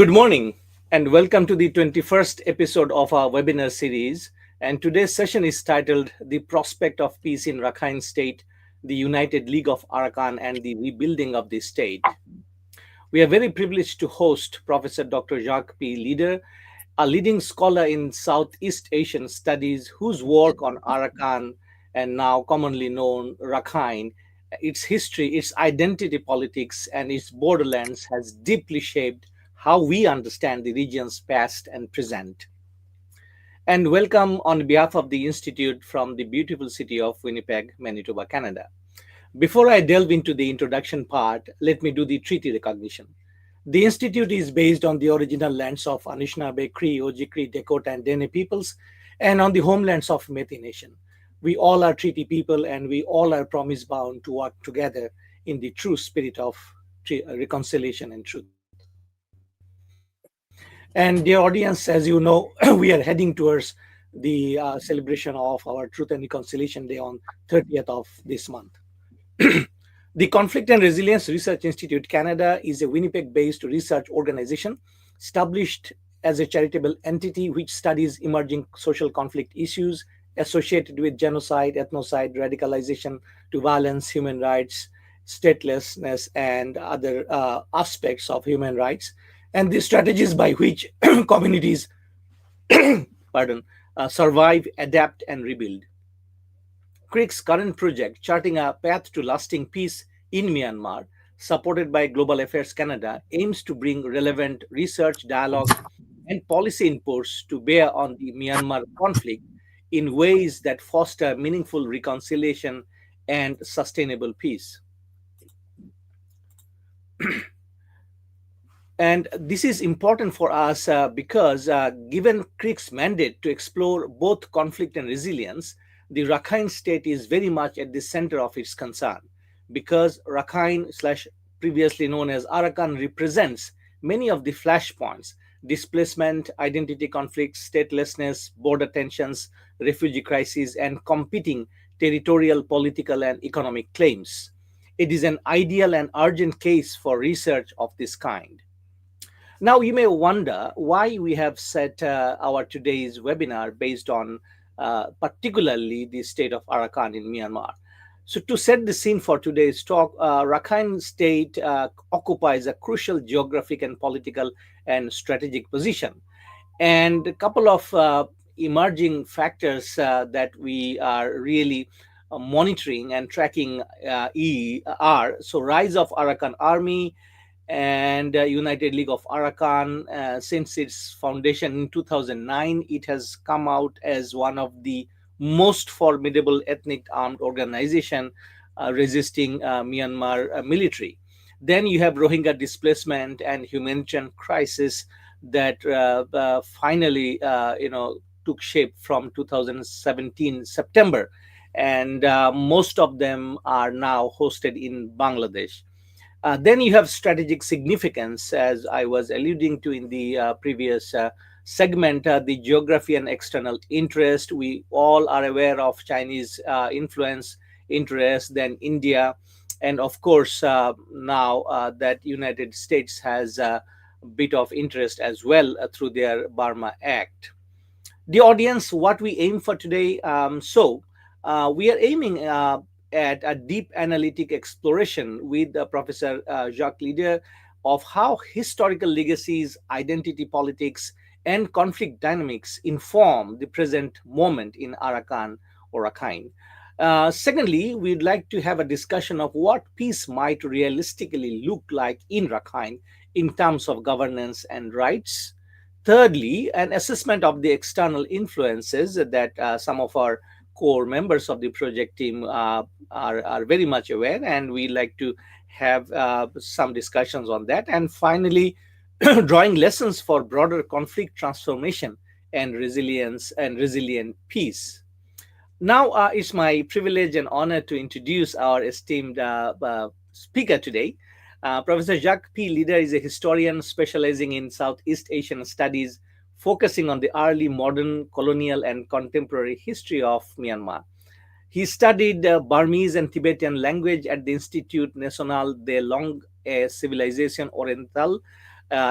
Good morning and welcome to the 21st episode of our webinar series. And today's session is titled The Prospect of Peace in Rakhine State, the United League of Arakan and the Rebuilding of the State. We are very privileged to host Professor Dr. Jacques P. Leader, a leading scholar in Southeast Asian studies whose work on Arakan and now commonly known Rakhine, its history, its identity politics, and its borderlands has deeply shaped how we understand the region's past and present. And welcome on behalf of the Institute from the beautiful city of Winnipeg, Manitoba, Canada. Before I delve into the introduction part, let me do the treaty recognition. The Institute is based on the original lands of Anishinaabe, Cree, Ojibwe, Dakota, and Dene peoples, and on the homelands of Métis Nation. We all are treaty people, and we all are promise bound to work together in the true spirit of reconciliation and truth. And dear audience, as you know, we are heading towards the celebration of our Truth and Reconciliation Day on 30th of this month. The Conflict and Resilience Research Institute Canada is a Winnipeg-based research organization established as a charitable entity which studies emerging social conflict issues associated with genocide, ethnocide, radicalization to violence, human rights, statelessness, and other aspects of human rights, and the strategies by which communities survive, adapt, and rebuild. CRRIC's current project, Charting a Path to Lasting Peace in Myanmar, supported by Global Affairs Canada, aims to bring relevant research, dialogue, and policy inputs to bear on the Myanmar conflict in ways that foster meaningful reconciliation and sustainable peace. And this is important for us because given CRRIC's mandate to explore both conflict and resilience, the Rakhine state is very much at the center of its concern because Rakhine slash previously known as Arakan represents many of the flashpoints: displacement, identity conflicts, statelessness, border tensions, refugee crises, and competing territorial, political, and economic claims. It is an ideal and urgent case for research of this kind. Now, you may wonder why we have set our today's webinar based on particularly the state of Arakan in Myanmar. So, to set the scene for today's talk, Rakhine State occupies a crucial geographic and political and strategic position. And a couple of emerging factors that we are really monitoring and tracking are so rise of Arakan Army and United League of Arakan. Since its foundation in 2009, it has come out as one of the most formidable ethnic armed organization resisting Myanmar military. Then you have Rohingya displacement and humanitarian crisis that finally, took shape from 2017 September, and most of them are now hosted in Bangladesh. Then you have strategic significance, as I was alluding to in the previous segment, the geography and external interest. We all are aware of Chinese influence, interest, then India, and of course now that United States has a bit of interest as well through their Burma Act. The audience, what we aim for today. We are aiming at a deep analytic exploration with Professor Jacques Leader of how historical legacies, identity politics, and conflict dynamics inform the present moment in Arakan or Rakhine. Secondly, we'd like to have a discussion of what peace might realistically look like in Rakhine in terms of governance and rights. Thirdly, an assessment of the external influences that some of our core members of the project team are very much aware, and we like to have some discussions on that. And finally, drawing lessons for broader conflict transformation and resilience and resilient peace. Now, it's my privilege and honor to introduce our esteemed speaker today. Professor Jacques P. Leader is a historian specializing in Southeast Asian studies, focusing on the early modern colonial and contemporary history of Myanmar. He studied Burmese and Tibetan language at the Institut National de Langue et Civilisation Orientale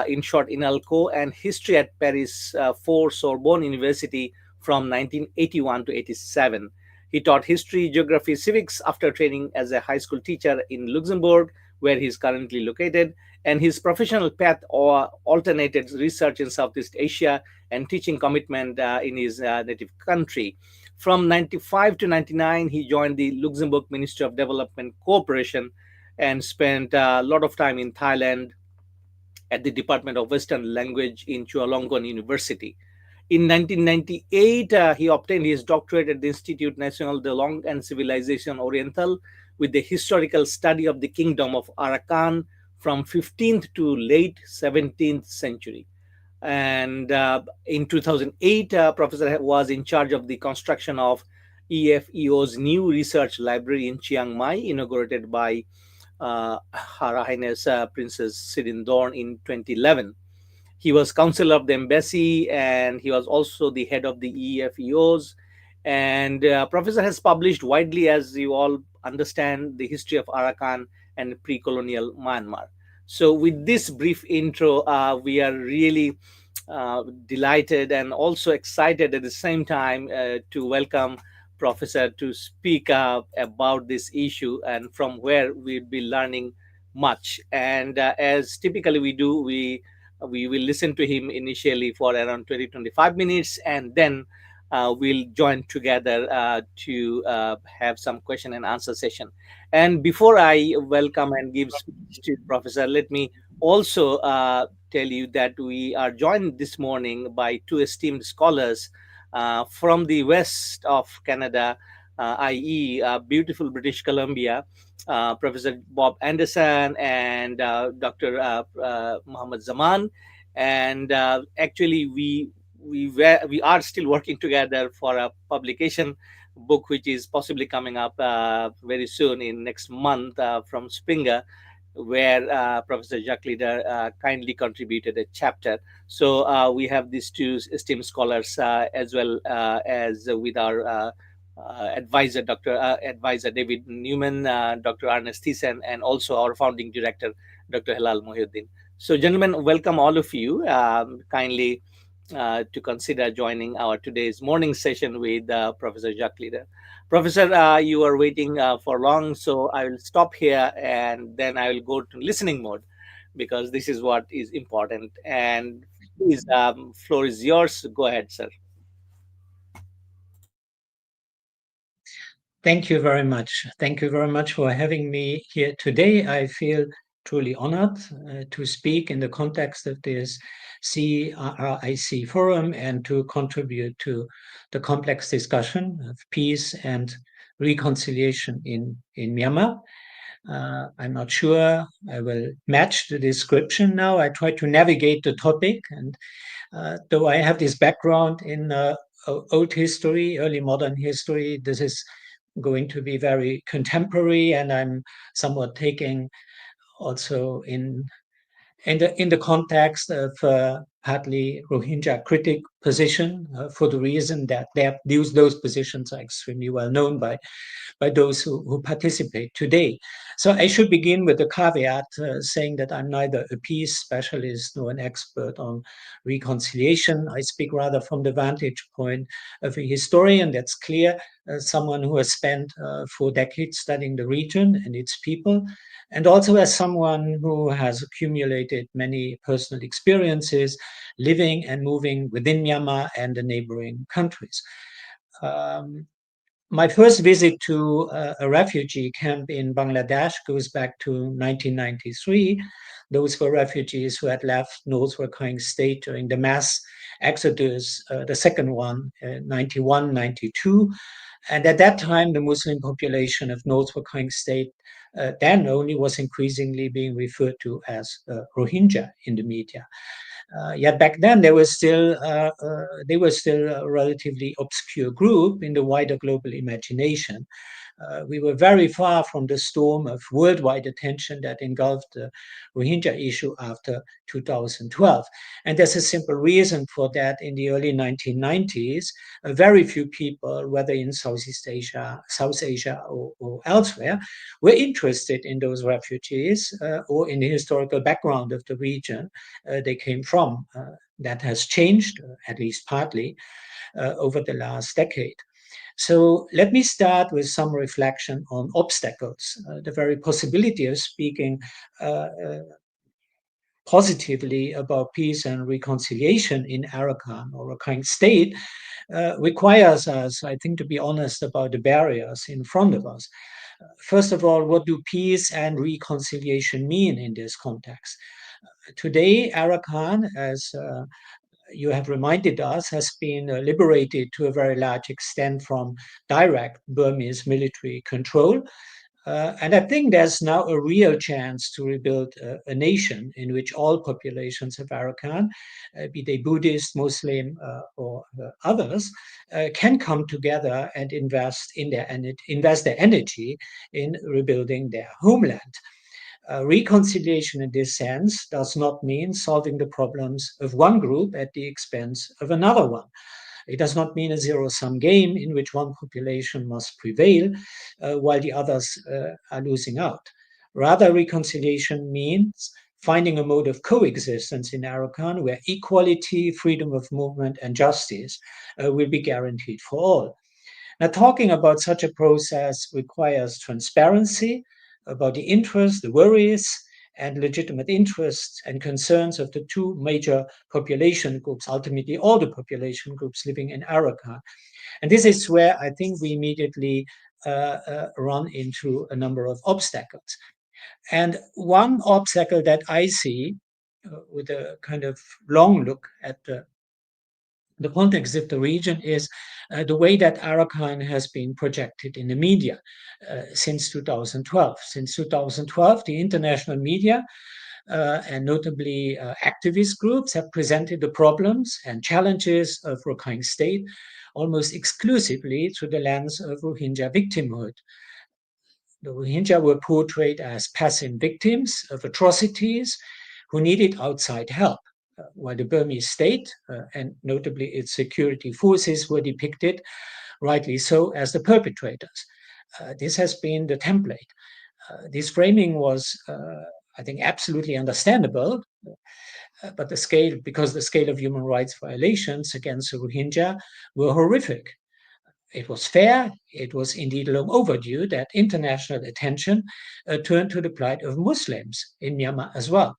in short INALCO, and history at Paris 4 Sorbonne University from 1981 to 87. He taught history, geography, civics after training as a high school teacher in Luxembourg, where he is currently located. And his professional path alternated research in Southeast Asia and teaching commitment in his native country. From 95 to 99, he joined the Luxembourg Ministry of Development Cooperation and spent a lot of time in Thailand at the Department of Western Language in Chulalongkorn University. In 1998, he obtained his doctorate at the Institut National de Langue and Civilisation Orientale with the historical study of the Kingdom of Arakan from 15th to late 17th century. And in 2008, Professor was in charge of the construction of EFEO's new research library in Chiang Mai, inaugurated by Her Highness Princess Sirindorn in 2011. He was counselor of the embassy, and he was also the head of the EFEOs. And Professor has published widely, as you all understand, the history of Arakan and pre-colonial Myanmar. So, with this brief intro, we are really delighted and also excited at the same time to welcome Professor to speak about this issue, and from where we'll be learning much. And as typically we do, we will listen to him initially for around 20-25 minutes, and then we'll join together to have some question and answer session. And before I welcome and give speech to Professor, let me also tell you that we are joined this morning by two esteemed scholars from the west of Canada, i.e., beautiful British Columbia, Professor Bob Anderson and Dr. Muhammad Zaman. And actually, we are still working together for a publication book which is possibly coming up very soon in next month from Springer, where Professor Jacques Leader kindly contributed a chapter. So we have these two esteemed scholars as well as with our advisor, Advisor David Newman, Dr. Ernest Thiessen, and also our founding director, Dr. Hilal Mohiuddin. So, gentlemen, welcome all of you. Kindly to consider joining our today's morning session with Professor Jacques Leader. Professor, you are waiting for long, so I will stop here and then I will go to listening mode, because this is what is important. And please, floor is yours. Go ahead, sir. Thank you very much. Thank you very much for having me here today. I feel truly honored to speak in the context of this CRRIC forum and to contribute to the complex discussion of peace and reconciliation in Myanmar. I'm not sure I will match the description now. I try to navigate the topic, and though I have this background in old history, early modern history, this is going to be very contemporary, and I'm somewhat taking also in the context of partly Rohingya critic position for the reason that those positions are extremely well known by those who participate today. So I should begin with a caveat saying that I'm neither a peace specialist nor an expert on reconciliation. I speak rather from the vantage point of a historian, that's clear, someone who has spent 4 decades studying the region and its people, and also as someone who has accumulated many personal experiences living and moving within Myanmar and the neighboring countries. My first visit to a refugee camp in Bangladesh goes back to 1993. Those were refugees who had left North Rakhine State during the mass exodus, the second one, 91, 92. And at that time, the Muslim population of North Rakhine State then only was increasingly being referred to as Rohingya in the media. Yet back then they were still a relatively obscure group in the wider global imagination. We were very far from the storm of worldwide attention that engulfed the Rohingya issue after 2012. And there's a simple reason for that. In the early 1990s, very few people, whether in Southeast Asia, South Asia, or elsewhere, were interested in those refugees or in the historical background of the region they came from. That has changed, at least partly, over the last decade. So let me start with some reflection on obstacles. The very possibility of speaking positively about peace and reconciliation in Arakan or Rakhine State requires us, I think, to be honest about the barriers in front of us. First of all, what do peace and reconciliation mean in this context? Today, Arakan, as you have reminded us, has been liberated to a very large extent from direct Burmese military control. And I think there's now a real chance to rebuild a nation in which all populations of Arakan, be they Buddhist, Muslim, or others, can come together and invest their energy in rebuilding their homeland. Reconciliation in this sense does not mean solving the problems of one group at the expense of another one. It does not mean a zero sum game in which one population must prevail while the others are losing out. Rather, reconciliation means finding a mode of coexistence in Arakan where equality, freedom of movement, and justice will be guaranteed for all. Now, talking about such a process requires transparency about the interests, the worries, and legitimate interests and concerns of the two major population groups, ultimately all the population groups living in Arakan. And this is where I think we immediately run into a number of obstacles. And one obstacle that I see with a kind of long look at the context of the region is the way that Arakan has been projected in the media since 2012. Since 2012, the international media and notably activist groups have presented the problems and challenges of Rakhine State almost exclusively through the lens of Rohingya victimhood. The Rohingya were portrayed as passive victims of atrocities who needed outside help, while the Burmese state, and notably its security forces, were depicted, rightly so, as the perpetrators. This has been the template. This framing was, I think, absolutely understandable, but because the scale of human rights violations against the Rohingya were horrific. It was fair, it was indeed long overdue that international attention turned to the plight of Muslims in Myanmar as well.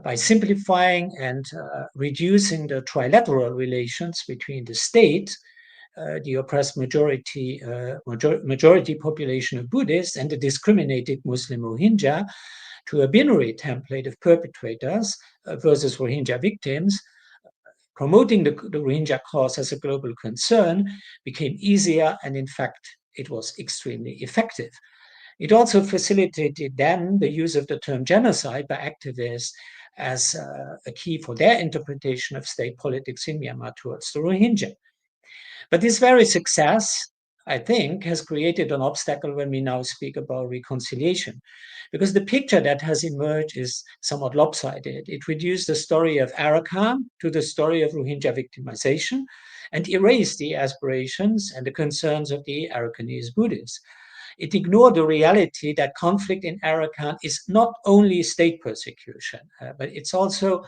By simplifying and reducing the trilateral relations between the state, the oppressed majority population of Buddhists, and the discriminated Muslim Rohingya to a binary template of perpetrators versus Rohingya victims, promoting the Rohingya cause as a global concern became easier, and in fact, it was extremely effective. It also facilitated then the use of the term genocide by activists as a key for their interpretation of state politics in Myanmar towards the Rohingya. But this very success, I think, has created an obstacle when we now speak about reconciliation, because the picture that has emerged is somewhat lopsided. It reduced the story of Arakan to the story of Rohingya victimization and erased the aspirations and the concerns of the Arakanese Buddhists. It ignored the reality that conflict in Arakan is not only state persecution, but it's also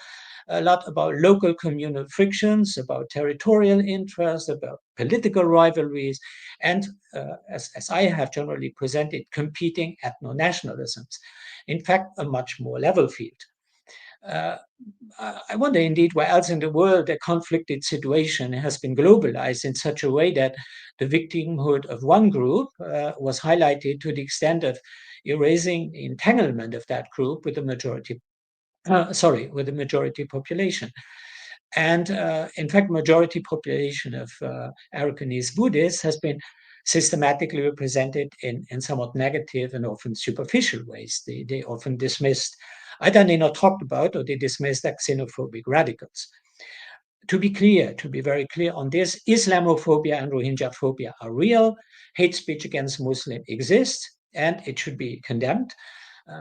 a lot about local communal frictions, about territorial interests, about political rivalries, and as I have generally presented, competing ethno-nationalisms. In fact, a much more level field. I wonder indeed where else in the world a conflicted situation has been globalized in such a way that the victimhood of one group was highlighted to the extent of erasing the entanglement of that group with the majority with the majority population. And in fact, majority population of Arakanese Buddhists has been systematically represented in somewhat negative and often superficial ways. They often dismissed, either they not talked about or they dismissed as xenophobic radicals. To be clear, to be very clear on this, Islamophobia and Rohingya phobia are real. Hate speech against Muslims exists and it should be condemned.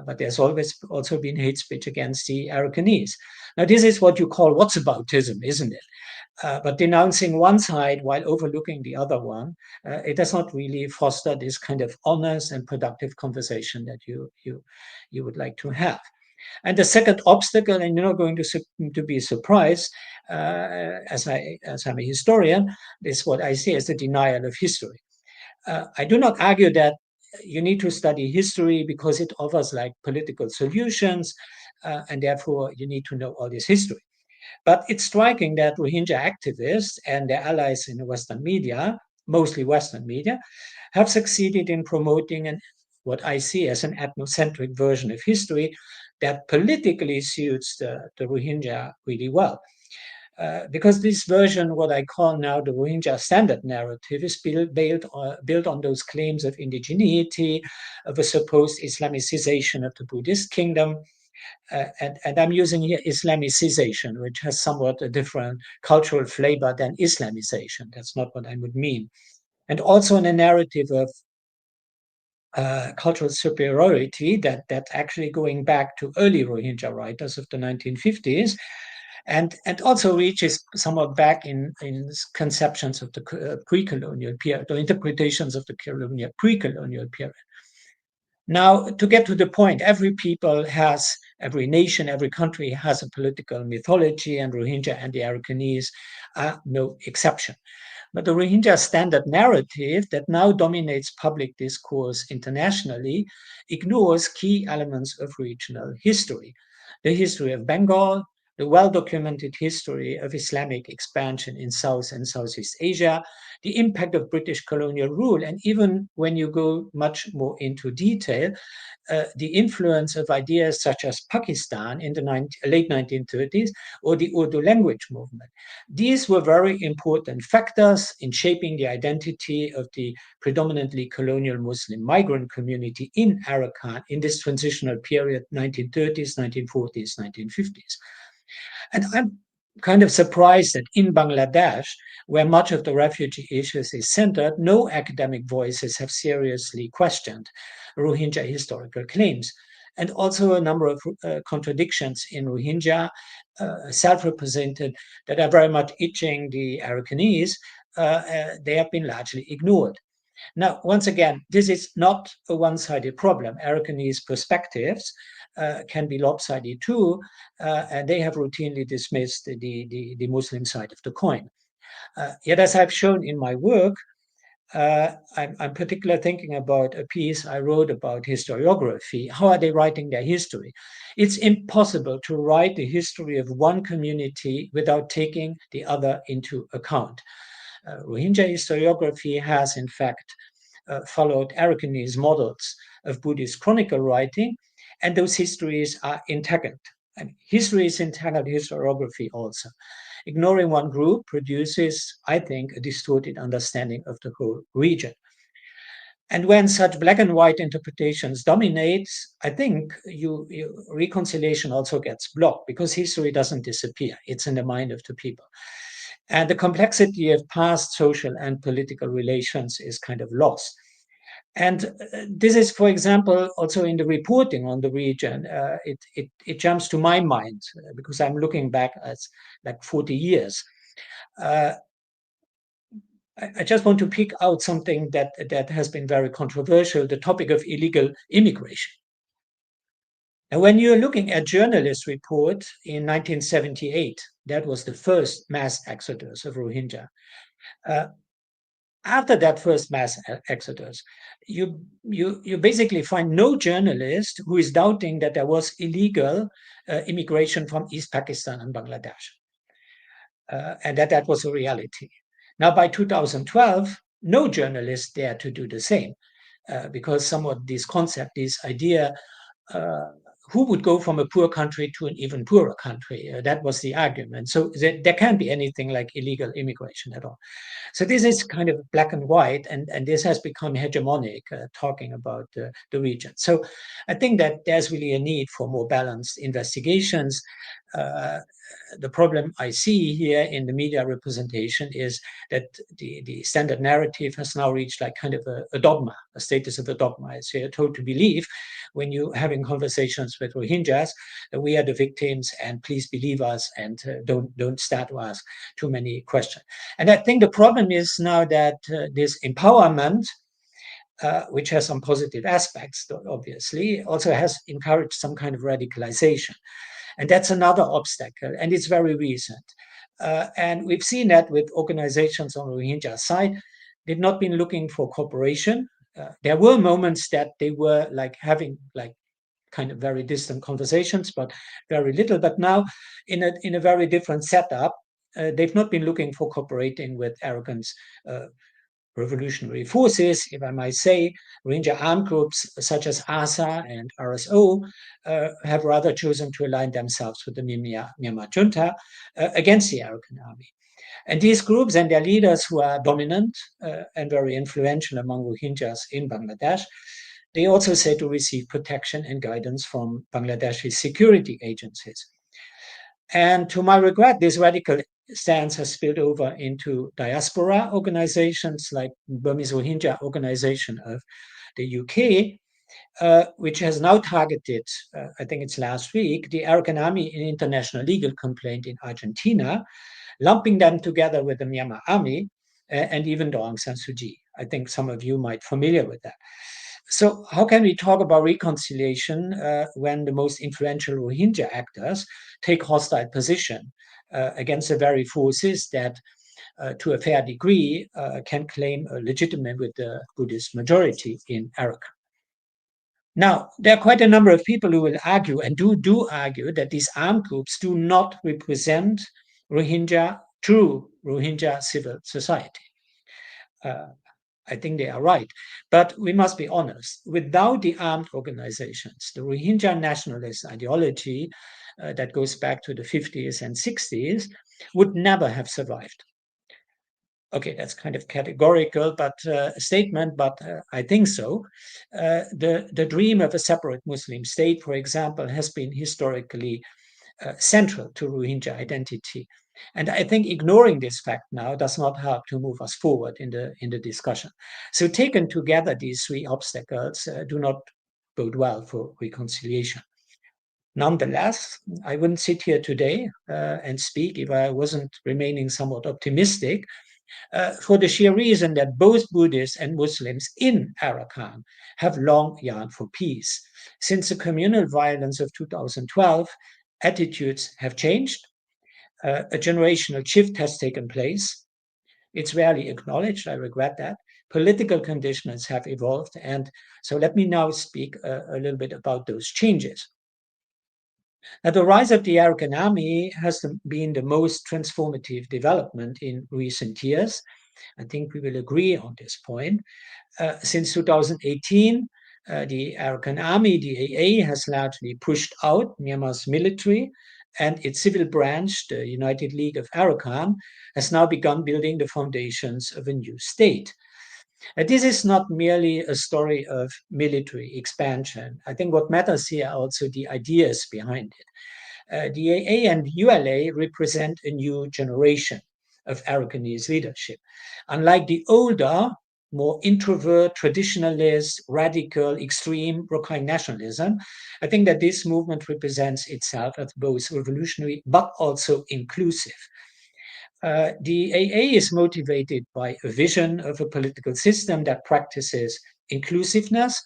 but there's always also been hate speech against the Arakanese. Now, this is what you call whatsaboutism, isn't it? But denouncing one side while overlooking the other one, it does not really foster this kind of honest and productive conversation that you would like to have. And the second obstacle, and you're not going to be surprised, as I'm a historian, is what I see as the denial of history. I do not argue that you need to study history because it offers like political solutions, and therefore you need to know all this history. But it's striking that Rohingya activists and their allies in the Western media, mostly Western media, have succeeded in promoting what I see as an ethnocentric version of history that politically suits the Rohingya really well. Because this version, what I call now the Rohingya standard narrative, is built on those claims of indigeneity, of a supposed Islamicization of the Buddhist kingdom. And I'm using here Islamicization, which has somewhat a different cultural flavor than Islamization. That's not what I would mean. And also in a narrative of cultural superiority that actually going back to early Rohingya writers of the 1950s, and also reaches somewhat back in conceptions of the pre-colonial period, or interpretations of the pre-colonial period. Now, to get to the point, every nation, every country has a political mythology, and Rohingya and the Arakanese are no exception. But the Rohingya standard narrative that now dominates public discourse internationally ignores key elements of regional history. The history of Bengal, the well-documented history of Islamic expansion in South and Southeast Asia, the impact of British colonial rule, and even when you go much more into detail, the influence of ideas such as Pakistan in the late 1930s or the Urdu language movement. These were very important factors in shaping the identity of the predominantly colonial Muslim migrant community in Arakan in this transitional period, 1930s, 1940s, 1950s. And I'm kind of surprised that in Bangladesh, where much of the refugee issues is centered, no academic voices have seriously questioned Rohingya historical claims. And also a number of contradictions in Rohingya, self-represented, that are very much itching the Arakanese, they have been largely ignored. Now, once again, this is not a one-sided problem. Arakanese perspectives can be lopsided too, and they have routinely dismissed the Muslim side of the coin. Yet, as I've shown in my work, I'm particularly thinking about a piece I wrote about historiography. How are they writing their history? It's impossible to write the history of one community without taking the other into account. Rohingya historiography has, in fact, followed Arakanese models of Buddhist chronicle writing, and those histories are intact. And history is intact, historiography also. Ignoring one group produces, I think, a distorted understanding of the whole region. And when such black and white interpretations dominate, I think reconciliation also gets blocked because history doesn't disappear. It's in the mind of the people. And the complexity of past social and political relations is kind of lost. And this is, for example, also in the reporting on the region, it jumps to my mind because I'm looking back at like 40 years. I just want to pick out something that has been very controversial, the topic of illegal immigration. And when you're looking at journalist report in 1978, that was the first mass exodus of Rohingya. After that first mass exodus, you basically find no journalist who is doubting that there was illegal immigration from East Pakistan and Bangladesh, and that was a reality. Now, by 2012, no journalist dared to do the same because somewhat this concept, this idea, who would go from a poor country to an even poorer country? That was the argument. So there can't be anything like illegal immigration at all. So this is kind of black and white, and this has become hegemonic, talking about the region. So I think that there's really a need for more balanced investigations. The problem I see here in the media representation is that the standard narrative has now reached like kind of a dogma, a status of a dogma. It's told to believe, when you're having conversations with Rohingyas, we are the victims and please believe us and don't start to ask too many questions. And I think the problem is now that this empowerment, which has some positive aspects, obviously, also has encouraged some kind of radicalization. And that's another obstacle, and it's very recent. And we've seen that with organizations on Rohingya side, they've not been looking for cooperation. There were moments that they were like having like kind of very distant conversations, but very little. But now, in a very different setup, they've not been looking for cooperating with Arakan's revolutionary forces, if I might say. Rohingya armed groups such as ASA and RSO have rather chosen to align themselves with the Myanmar junta against the Arakan army. And these groups and their leaders, who are dominant and very influential among Rohingyas in Bangladesh, they also say to receive protection and guidance from Bangladeshi security agencies. And to my regret, this radical stance has spilled over into diaspora organizations like Burmese Rohingya Organization of the UK, which has now targeted, I think it's last week, the Arakan army in international legal complaint in Argentina, lumping them together with the Myanmar army and even the Aung San Suu Kyi. I think some of you might be familiar with that. So how can we talk about reconciliation when the most influential Rohingya actors take hostile position against the very forces that, to a fair degree, can claim legitimacy with the Buddhist majority in Arakan? Now, there are quite a number of people who will argue, and do argue, that these armed groups do not represent true Rohingya civil society. I think they are right. But we must be honest, without the armed organizations, the Rohingya nationalist ideology that goes back to the 50s and 60s would never have survived. Okay, that's kind of categorical statement, but I think so. The dream of a separate Muslim state, for example, has been historically central to Rohingya identity. And I think ignoring this fact now does not help to move us forward in the discussion. So taken together, these three obstacles do not bode well for reconciliation. Nonetheless, I wouldn't sit here today and speak if I wasn't remaining somewhat optimistic, for the sheer reason that both Buddhists and Muslims in Arakan have long yearned for peace. Since the communal violence of 2012, attitudes have changed. A generational shift has taken place. It's rarely acknowledged, I regret that. Political conditions have evolved. And so let me now speak a little bit about those changes. Now, the rise of the Arakan army has been the most transformative development in recent years. I think we will agree on this point. Since 2018, the Arakan army, the AA, has largely pushed out Myanmar's military, and its civil branch, the United League of Arakan, has now begun building the foundations of a new state. This is not merely a story of military expansion. I think what matters here are also the ideas behind it. The AA and ULA represent a new generation of Arakanese leadership. Unlike the older, more introvert, traditionalist, radical, extreme Rakhine nationalism, I think that this movement represents itself as both revolutionary but also inclusive. The AA is motivated by a vision of a political system that practices inclusiveness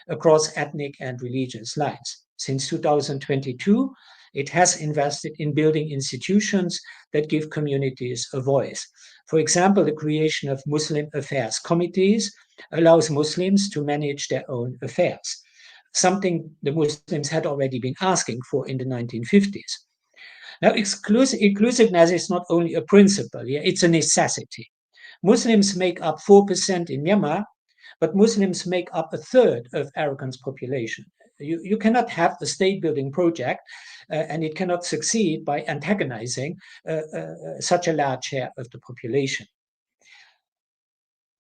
across ethnic and religious lines. Since 2022, it has invested in building institutions that give communities a voice. For example, the creation of Muslim affairs committees allows Muslims to manage their own affairs, something the Muslims had already been asking for in the 1950s. Now, inclusiveness is not only a principle, it's a necessity. Muslims make up 4% in Myanmar, but Muslims make up a third of Arakan's population. You cannot have a state building project and it cannot succeed by antagonizing such a large share of the population.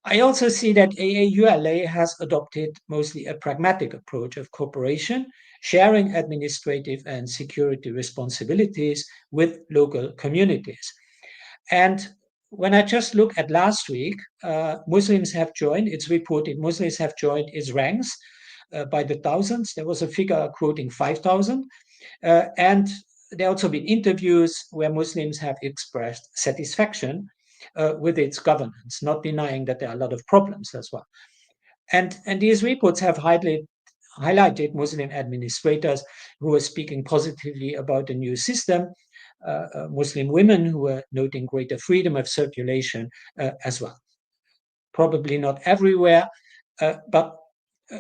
I also see that AAULA has adopted mostly a pragmatic approach of cooperation, sharing administrative and security responsibilities with local communities. And when I just look at last week, Muslims have joined, it's reported Muslims have joined its ranks by the thousands. There was a figure quoting 5,000. And there also been interviews where Muslims have expressed satisfaction with its governance, not denying that there are a lot of problems as well. And these reports have highlighted Muslim administrators who were speaking positively about the new system, Muslim women who were noting greater freedom of circulation as well. Probably not everywhere, but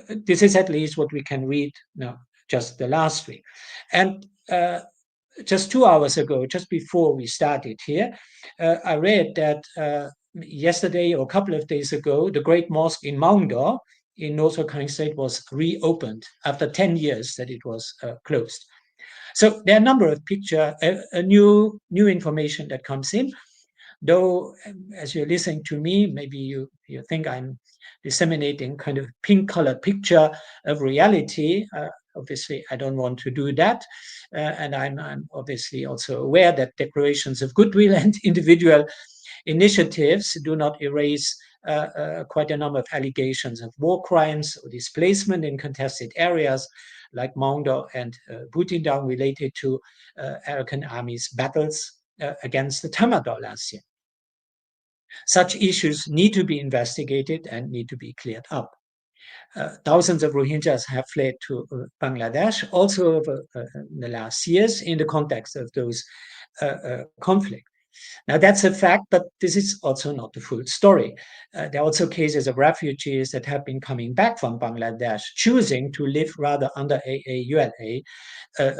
this is at least what we can read now, just the last week. And just 2 hours ago, just before we started here, I read that yesterday or a couple of days ago, the Great Mosque in Maungdaw in North Rakhine State was reopened after 10 years that it was closed. So there are a number of new information that comes in. Though, as you're listening to me, maybe you think I'm disseminating kind of pink-colored picture of reality. Obviously, I don't want to do that. And I'm obviously also aware that declarations of goodwill and individual initiatives do not erase quite a number of allegations of war crimes or displacement in contested areas like Maungdaw and Butindang related to Arakan Army's battles against the Tamador last year. Such issues need to be investigated and need to be cleared up. Thousands of Rohingyas have fled to Bangladesh also over the last years in the context of those conflicts. Now, that's a fact, but this is also not the full story. There are also cases of refugees that have been coming back from Bangladesh, choosing to live rather under ULA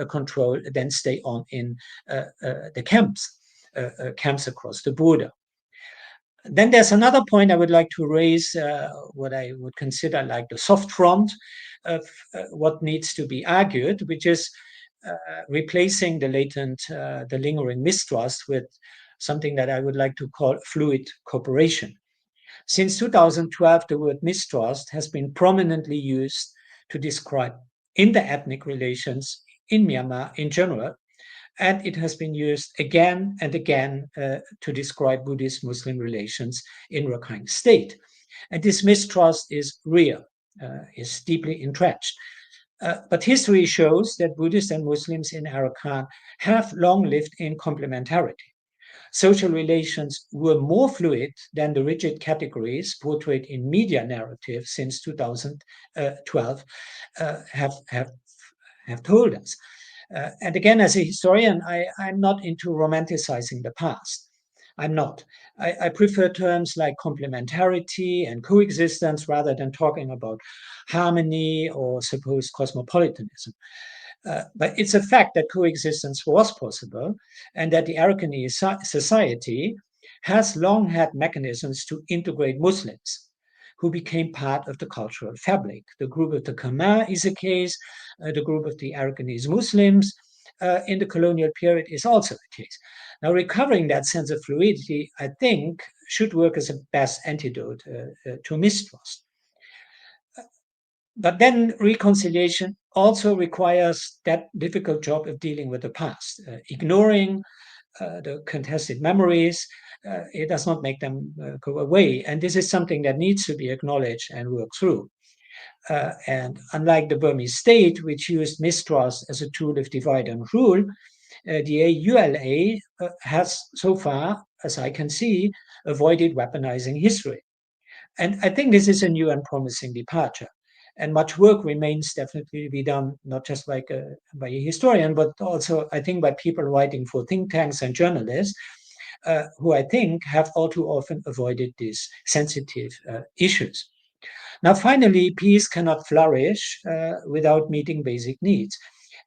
control than stay on in the camps across the border. Then there's another point I would like to raise, what I would consider like the soft front of what needs to be argued, which is replacing the the lingering mistrust with something that I would like to call fluid cooperation. Since 2012, the word mistrust has been prominently used to describe inter-ethnic relations in Myanmar in general, and it has been used again and again to describe Buddhist-Muslim relations in Rakhine State. And this mistrust is real, is deeply entrenched. But history shows that Buddhists and Muslims in Arakan have long lived in complementarity. Social relations were more fluid than the rigid categories portrayed in media narratives since 2012 have told us. And again, as a historian, I'm not into romanticizing the past. I'm not. I prefer terms like complementarity and coexistence rather than talking about harmony or supposed cosmopolitanism. But it's a fact that coexistence was possible and that the Arakanese society has long had mechanisms to integrate Muslims who became part of the cultural fabric. The group of the Khmer is a case, the group of the Arakanese Muslims in the colonial period is also a case. Now, recovering that sense of fluidity, I think, should work as a best antidote to mistrust. But then reconciliation also requires that difficult job of dealing with the past. Ignoring the contested memories, it does not make them go away. And this is something that needs to be acknowledged and worked through. And unlike the Burmese state, which used mistrust as a tool of divide and rule, the ULA has so far, as I can see, avoided weaponizing history. And I think this is a new and promising departure. And much work remains definitely to be done, not just by a historian, but also, I think, by people writing for think tanks and journalists, who I think have all too often avoided these sensitive issues. Now, finally, peace cannot flourish without meeting basic needs.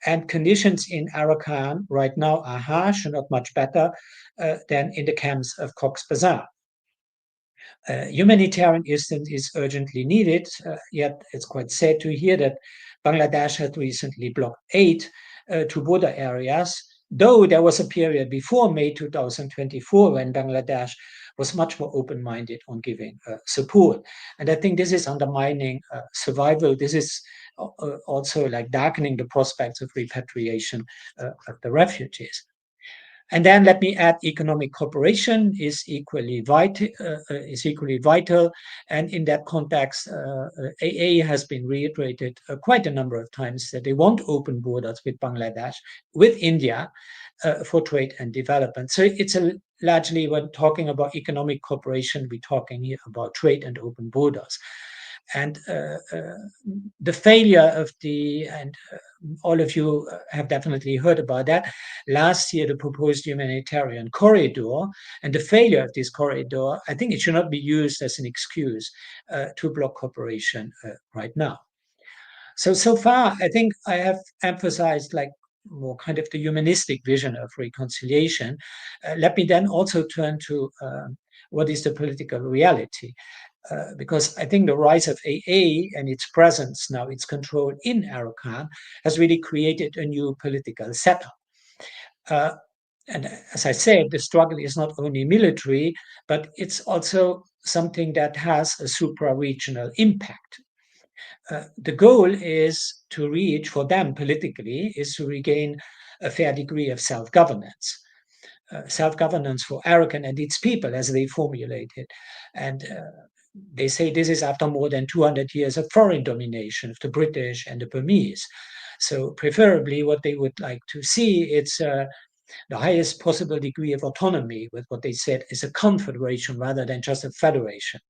And conditions in Arakan right now are harsh and not much better than in the camps of Cox's Bazar. Humanitarian assistance is urgently needed, yet it's quite sad to hear that Bangladesh had recently blocked aid to border areas, though there was a period before May 2024 when Bangladesh was much more open-minded on giving support. And I think this is undermining survival. This is also like darkening the prospects of repatriation of the refugees. And then let me add, economic cooperation is equally vital. And in that context, AA has been reiterated quite a number of times that they want open borders with Bangladesh, with India, for trade and development. So it's largely, when talking about economic cooperation, we're talking here about trade and open borders. And the failure of and all of you have definitely heard about that. Last year, the proposed humanitarian corridor, and the failure of this corridor, I think it should not be used as an excuse to block cooperation right now. So far, I think I have emphasized like more kind of the humanistic vision of reconciliation. Let me then also turn to what is the political reality. Because I think the rise of AA and its presence now, its control in Arakan, has really created a new political setup. And as I said, the struggle is not only military, but it's also something that has a supra-regional impact. The goal is to reach, for them politically, is to regain a fair degree of self-governance. Self-governance for Arakan and its people, as they formulate it. And they say this is after more than 200 years of foreign domination of the British and the Burmese. So preferably what they would like to see, it's the highest possible degree of autonomy with what they said is a confederation rather than just a federation.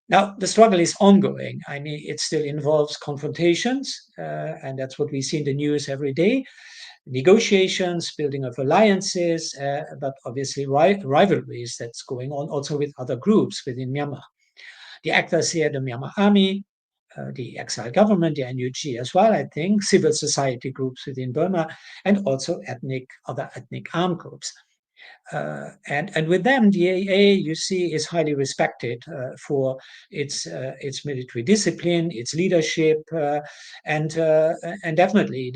Now, the struggle is ongoing. I mean, it still involves confrontations, and that's what we see in the news every day. Negotiations, building of alliances, but obviously rivalries that's going on also with other groups within Myanmar. The actors here, the Myanmar army, the exile government, the NUG as well, I think, civil society groups within Burma, and also other ethnic armed groups. And with them, the AA, you see, is highly respected for its military discipline, its leadership, and definitely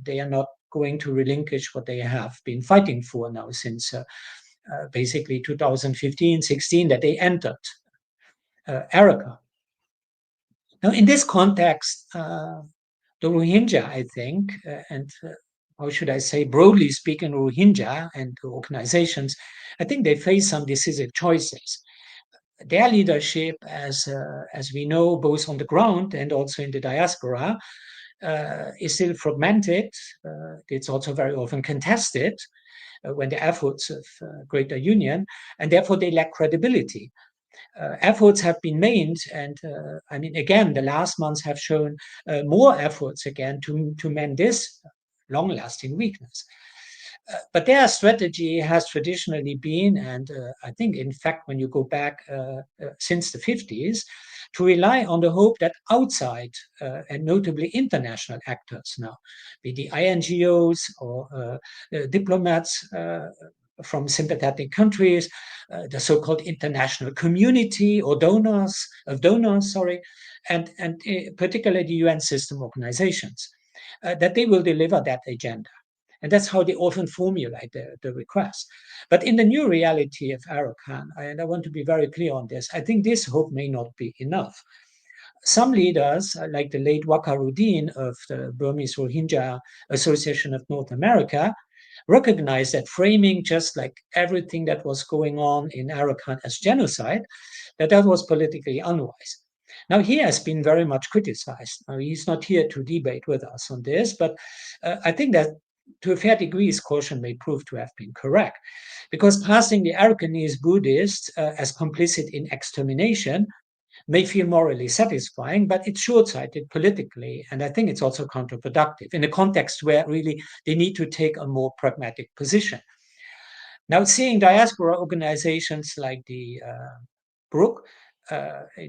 they are not going to relinquish what they have been fighting for now since basically 2015-16 that they entered Arakan. Now, in this context, the Rohingya, I think, and how should I say, broadly speaking, Rohingya and organizations, I think they face some decisive choices. Their leadership, as we know, both on the ground and also in the diaspora, is still fragmented. It's also very often contested when the efforts of greater union, and therefore they lack credibility. Efforts have been made, and I mean, again, the last months have shown more efforts again to mend this long-lasting weakness. But their strategy has traditionally been, and I think, in fact, when you go back since the 50s, to rely on the hope that outside, and notably international actors now, be the INGOs or diplomats from sympathetic countries, the so-called international community or donors, and particularly the UN system organizations, that they will deliver that agenda. And that's how they often formulate the request. But in the new reality of Arakan, and I want to be very clear on this, I think this hope may not be enough. Some leaders, like the late Wakaruddin of the Burmese Rohingya Association of North America, recognized that framing just like everything that was going on in Arakan as genocide, that was politically unwise. Now, he has been very much criticized. Now, he's not here to debate with us on this, but I think that to a fair degree, his caution may prove to have been correct. Because passing the Arakanese Buddhists as complicit in extermination may feel morally satisfying, but it's short-sighted politically, and I think it's also counterproductive in a context where really they need to take a more pragmatic position. Now, seeing diaspora organizations like the CRRIC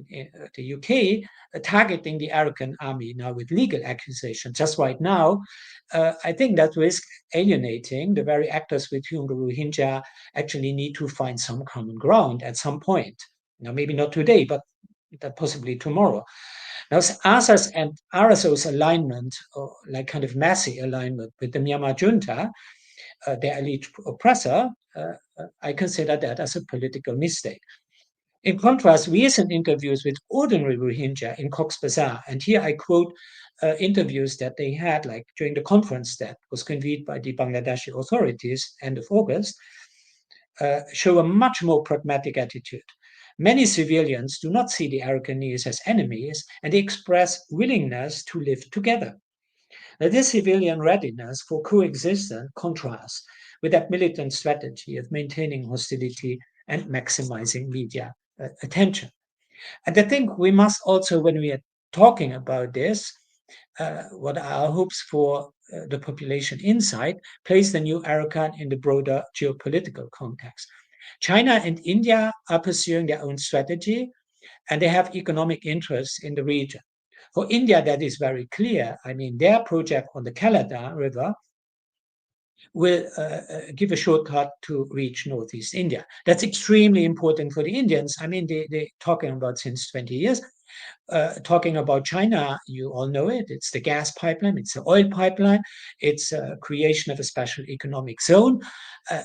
in the UK targeting the Arakan army now with legal accusations just right now, I think that risks alienating the very actors with whom the Rohingya actually need to find some common ground at some point. Now, maybe not today, but possibly tomorrow. Now, ASA's and RSO's alignment, or like kind of messy alignment with the Myanmar junta, their elite oppressor, I consider that as a political mistake. In contrast, recent interviews with ordinary Rohingya in Cox's Bazar, and here I quote interviews that they had, like during the conference that was convened by the Bangladeshi authorities end of August, show a much more pragmatic attitude. Many civilians do not see the Arakanese as enemies, and they express willingness to live together. Now, this civilian readiness for coexistence contrasts with that militant strategy of maintaining hostility and maximizing media attention. And I think we must also, when we are talking about this, what are our hopes for the population inside, place the new Arakan in the broader geopolitical context. China and India are pursuing their own strategy, and they have economic interests in the region. For India, that is very clear. I mean, their project on the Kalada River will give a shortcut to reach Northeast India. That's extremely important for the Indians. I mean, they're talking about since 20 years. Talking about China, you all know it. It's the gas pipeline, it's the oil pipeline, it's a creation of a special economic zone.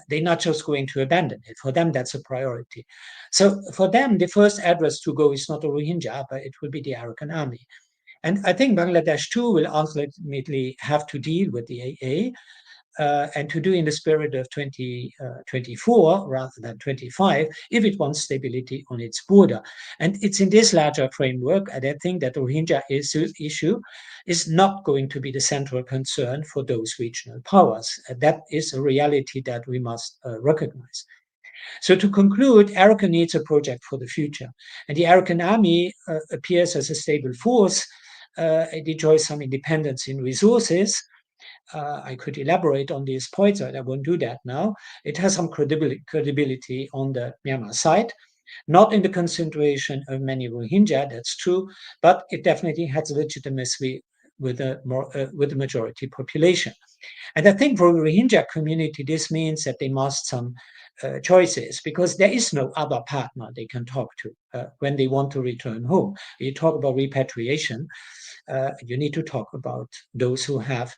They're not just going to abandon it. For them, that's a priority. So for them, the first address to go is not the Rohingya, but it will be the Arakan army. And I think Bangladesh too will ultimately have to deal with the AA, and to do in the spirit of 2024 rather than 25 if it wants stability on its border. And it's in this larger framework, and I think that the Rohingya issue is not going to be the central concern for those regional powers. That is a reality that we must recognize. So to conclude, Arakan needs a project for the future. And the Arakan army appears as a stable force. It enjoys some independence in resources. I could elaborate on these points, but I won't do that now. It has some credibility on the Myanmar side, not in the concentration of many Rohingya, that's true, but it definitely has legitimacy with the majority population. And I think for the Rohingya community, this means that they must some choices because there is no other partner they can talk to when they want to return home. You talk about repatriation. You need to talk about those who have,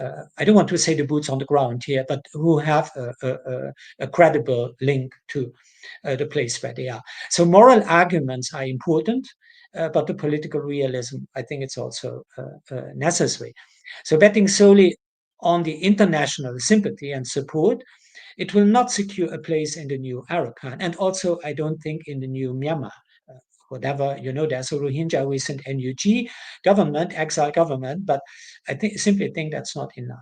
I don't want to say the boots on the ground here, but who have a credible link to the place where they are. So moral arguments are important, but the political realism, I think it's also necessary. So betting solely on the international sympathy and support, it will not secure a place in the new Arakan. And also, I don't think in the new Myanmar. Whatever, there's a Rohingya recent NUG government, exile government, but I simply think that's not enough.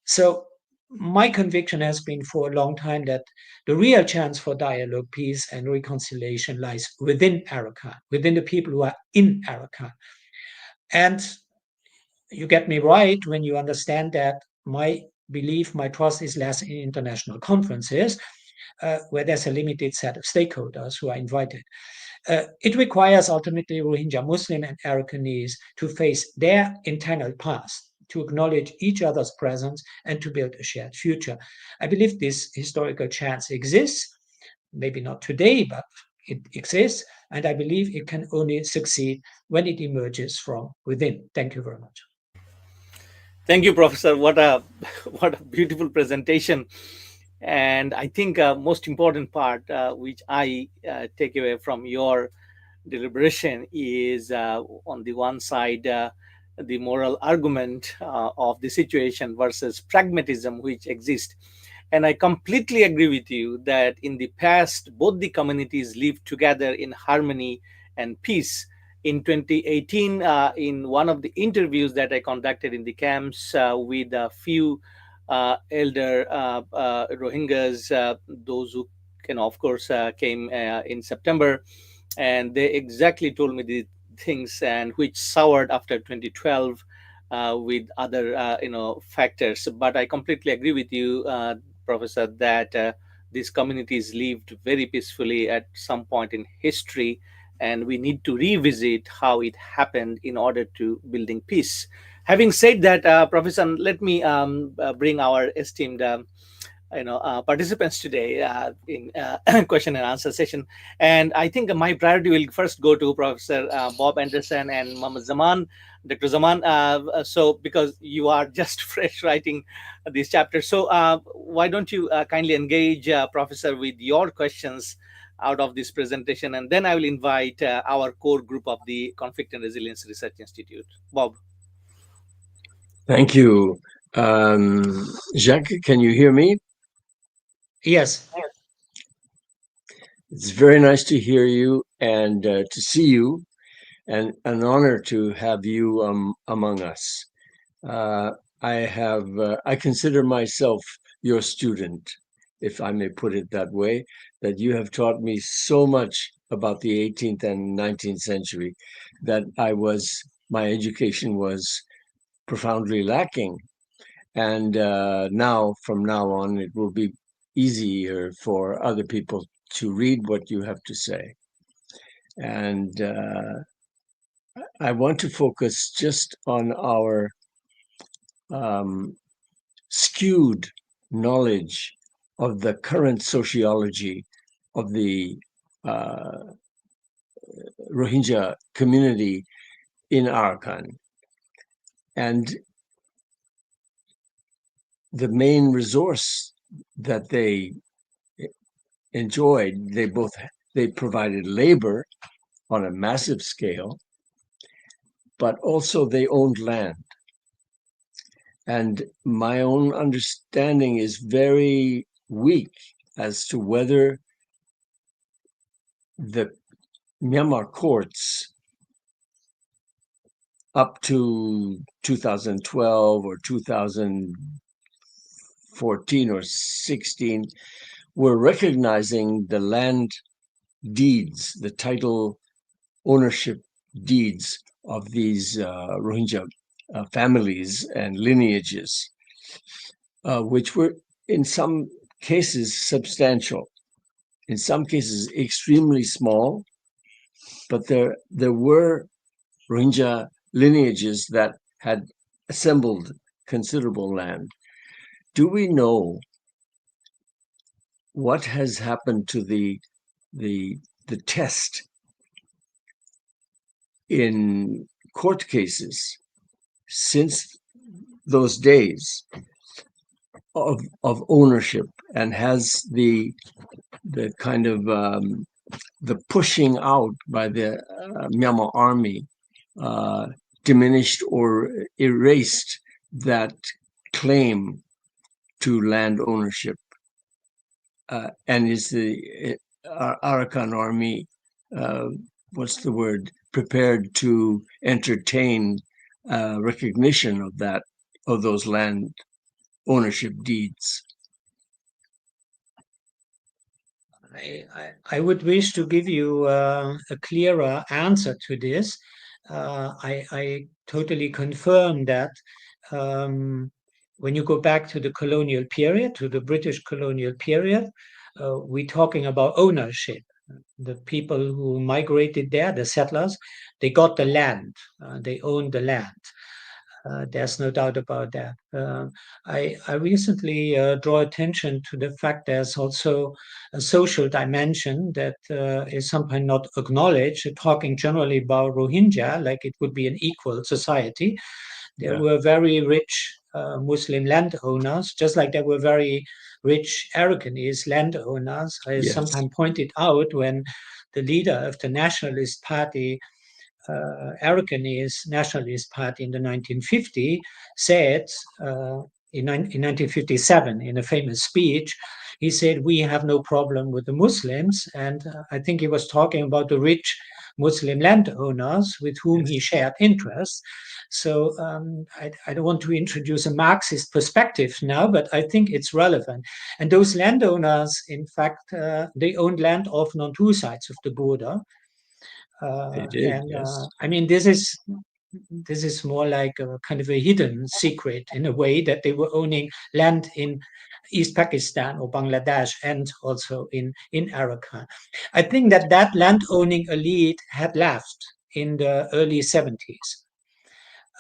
So my conviction has been for a long time that the real chance for dialogue, peace, and reconciliation lies within Arakan, within the people who are in Arakan. And you get me right when you understand that my belief, my trust is less in international conferences, where there's a limited set of stakeholders who are invited. It requires ultimately Rohingya Muslim and Arakanese to face their internal past, to acknowledge each other's presence, and to build a shared future. I believe this historical chance exists, maybe not today, but it exists, and I believe it can only succeed when it emerges from within. Thank you very much. Thank you, Professor. What a what a beautiful presentation. And I think most important part, which I take away from your deliberation, is on the one side the moral argument of the situation versus pragmatism which exists. And I completely agree with you that in the past, both the communities lived together in harmony and peace. In 2018, in one of the interviews that I conducted in the camps with a few elder Rohingyas, those who can, of course, came in September, and they exactly told me the things and which soured after 2012 with other factors. But I completely agree with you, Professor, that these communities lived very peacefully at some point in history, and we need to revisit how it happened in order to building peace. Having said that, Professor, let me bring our esteemed participants today in question and answer session. And I think my priority will first go to Professor Bob Anderson and Muhammad Zaman. Dr. Zaman, so because you are just fresh writing this chapter, so why don't you kindly engage Professor with your questions out of this presentation, and then I will invite our core group of the Conflict and Resilience Research Institute. Bob. Thank you. Jacques, can you hear me? Yes, It's very nice to hear you and to see you, and an honor to have you among us. Uh, I consider myself your student, if I may put it that way, that you have taught me so much about the 18th and 19th century that my education was profoundly lacking. And now, from now on, it will be easier for other people to read what you have to say. And I want to focus just on our um, skewed knowledge of the current sociology of the uh, Rohingya community in Arakan. And the main resource that they enjoyed, they provided labor on a massive scale, but also they owned land. And my own understanding is very weak as to whether the Myanmar courts up to 2012 or 2014 or 16 were recognizing the land deeds, the title ownership deeds of these Rohingya families and lineages, which were in some cases substantial, in some cases extremely small, but there were Rohingya lineages that had assembled considerable land. Do we know what has happened to the the test in court cases since those days of ownership, and has the kind of the pushing out by the Myanmar army uh, diminished or erased that claim to land ownership? And is the Arakan army, uh, what's the word, prepared to entertain recognition of those land ownership deeds? I would wish to give you a clearer answer to this. I totally confirm that when you go back to the colonial period, to the British colonial period, we're talking about ownership. The people who migrated there, the settlers, they got the land, they owned the land. There's no doubt about that. I recently draw attention to the fact there's also a social dimension that is sometimes not acknowledged. Talking generally about Rohingya, like it would be an equal society. There Yeah. were very rich Muslim landowners, just like there were very rich Arakanese landowners. I Yes. sometimes pointed out when the leader of the Nationalist Party Arakanese Nationalist Party in the 1950 said in 1957 in a famous speech, he said, "We have no problem with the Muslims." And I think he was talking about the rich Muslim landowners with whom he Yes. shared interests. So I don't want to introduce a Marxist perspective now, but I think it's relevant. And those landowners, in fact, they owned land often on two sides of the border. They did. And Yes. I mean, this is more like a kind of a hidden secret in a way that they were owning land in East Pakistan or Bangladesh and also in Arakan. I think that that land owning elite had left in the early 70s.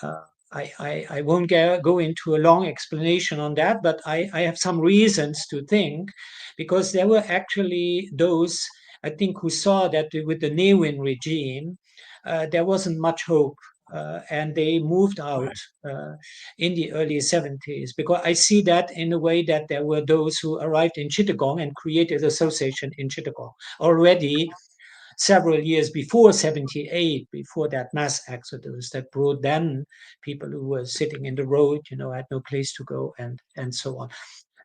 Uh, I won't go into a long explanation on that, but I have some reasons to think, because there were actually those, I think, who saw that with the Newin regime, there wasn't much hope. And they moved out Right. uh, in the early 70s, because I see that in a way that there were those who arrived in Chittagong and created association in Chittagong already several years before 78, before that mass exodus that brought then people who were sitting in the road, had no place to go, and so on.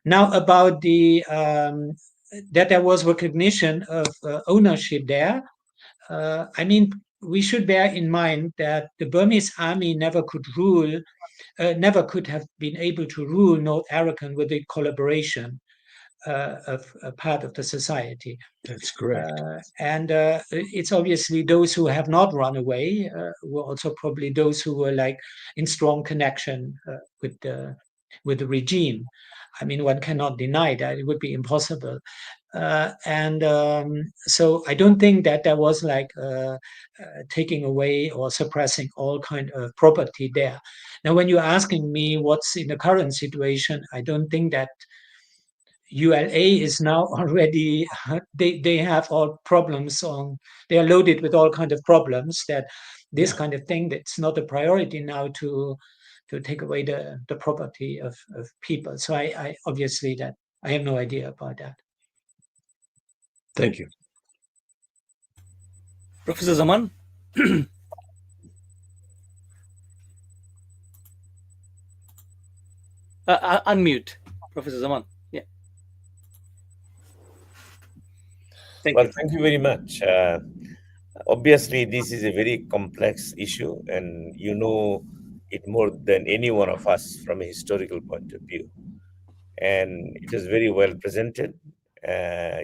Now, about that there was recognition of ownership there. I mean, we should bear in mind that the Burmese army never could have been able to rule North Arakan with the collaboration of a part of the society. That's correct. And it's obviously those who have not run away were also probably those who were like in strong connection with the regime. I mean, one cannot deny that; it would be impossible. And so I don't think that there was like taking away or suppressing all kind of property there. Now, when you're asking me what's in the current situation, I don't think that ULA is now already they have all problems on, they are loaded with all kind of problems, that this Yeah. kind of thing, that's not a priority now to take away the property of people. So I obviously that I have no idea about that. Thank you. Professor Zaman, unmute. Professor Zaman. Yeah. Thank Well, you. thank you very much. Obviously, this is a very complex issue, and you know it more than any one of us from a historical point of view. And it is very well presented.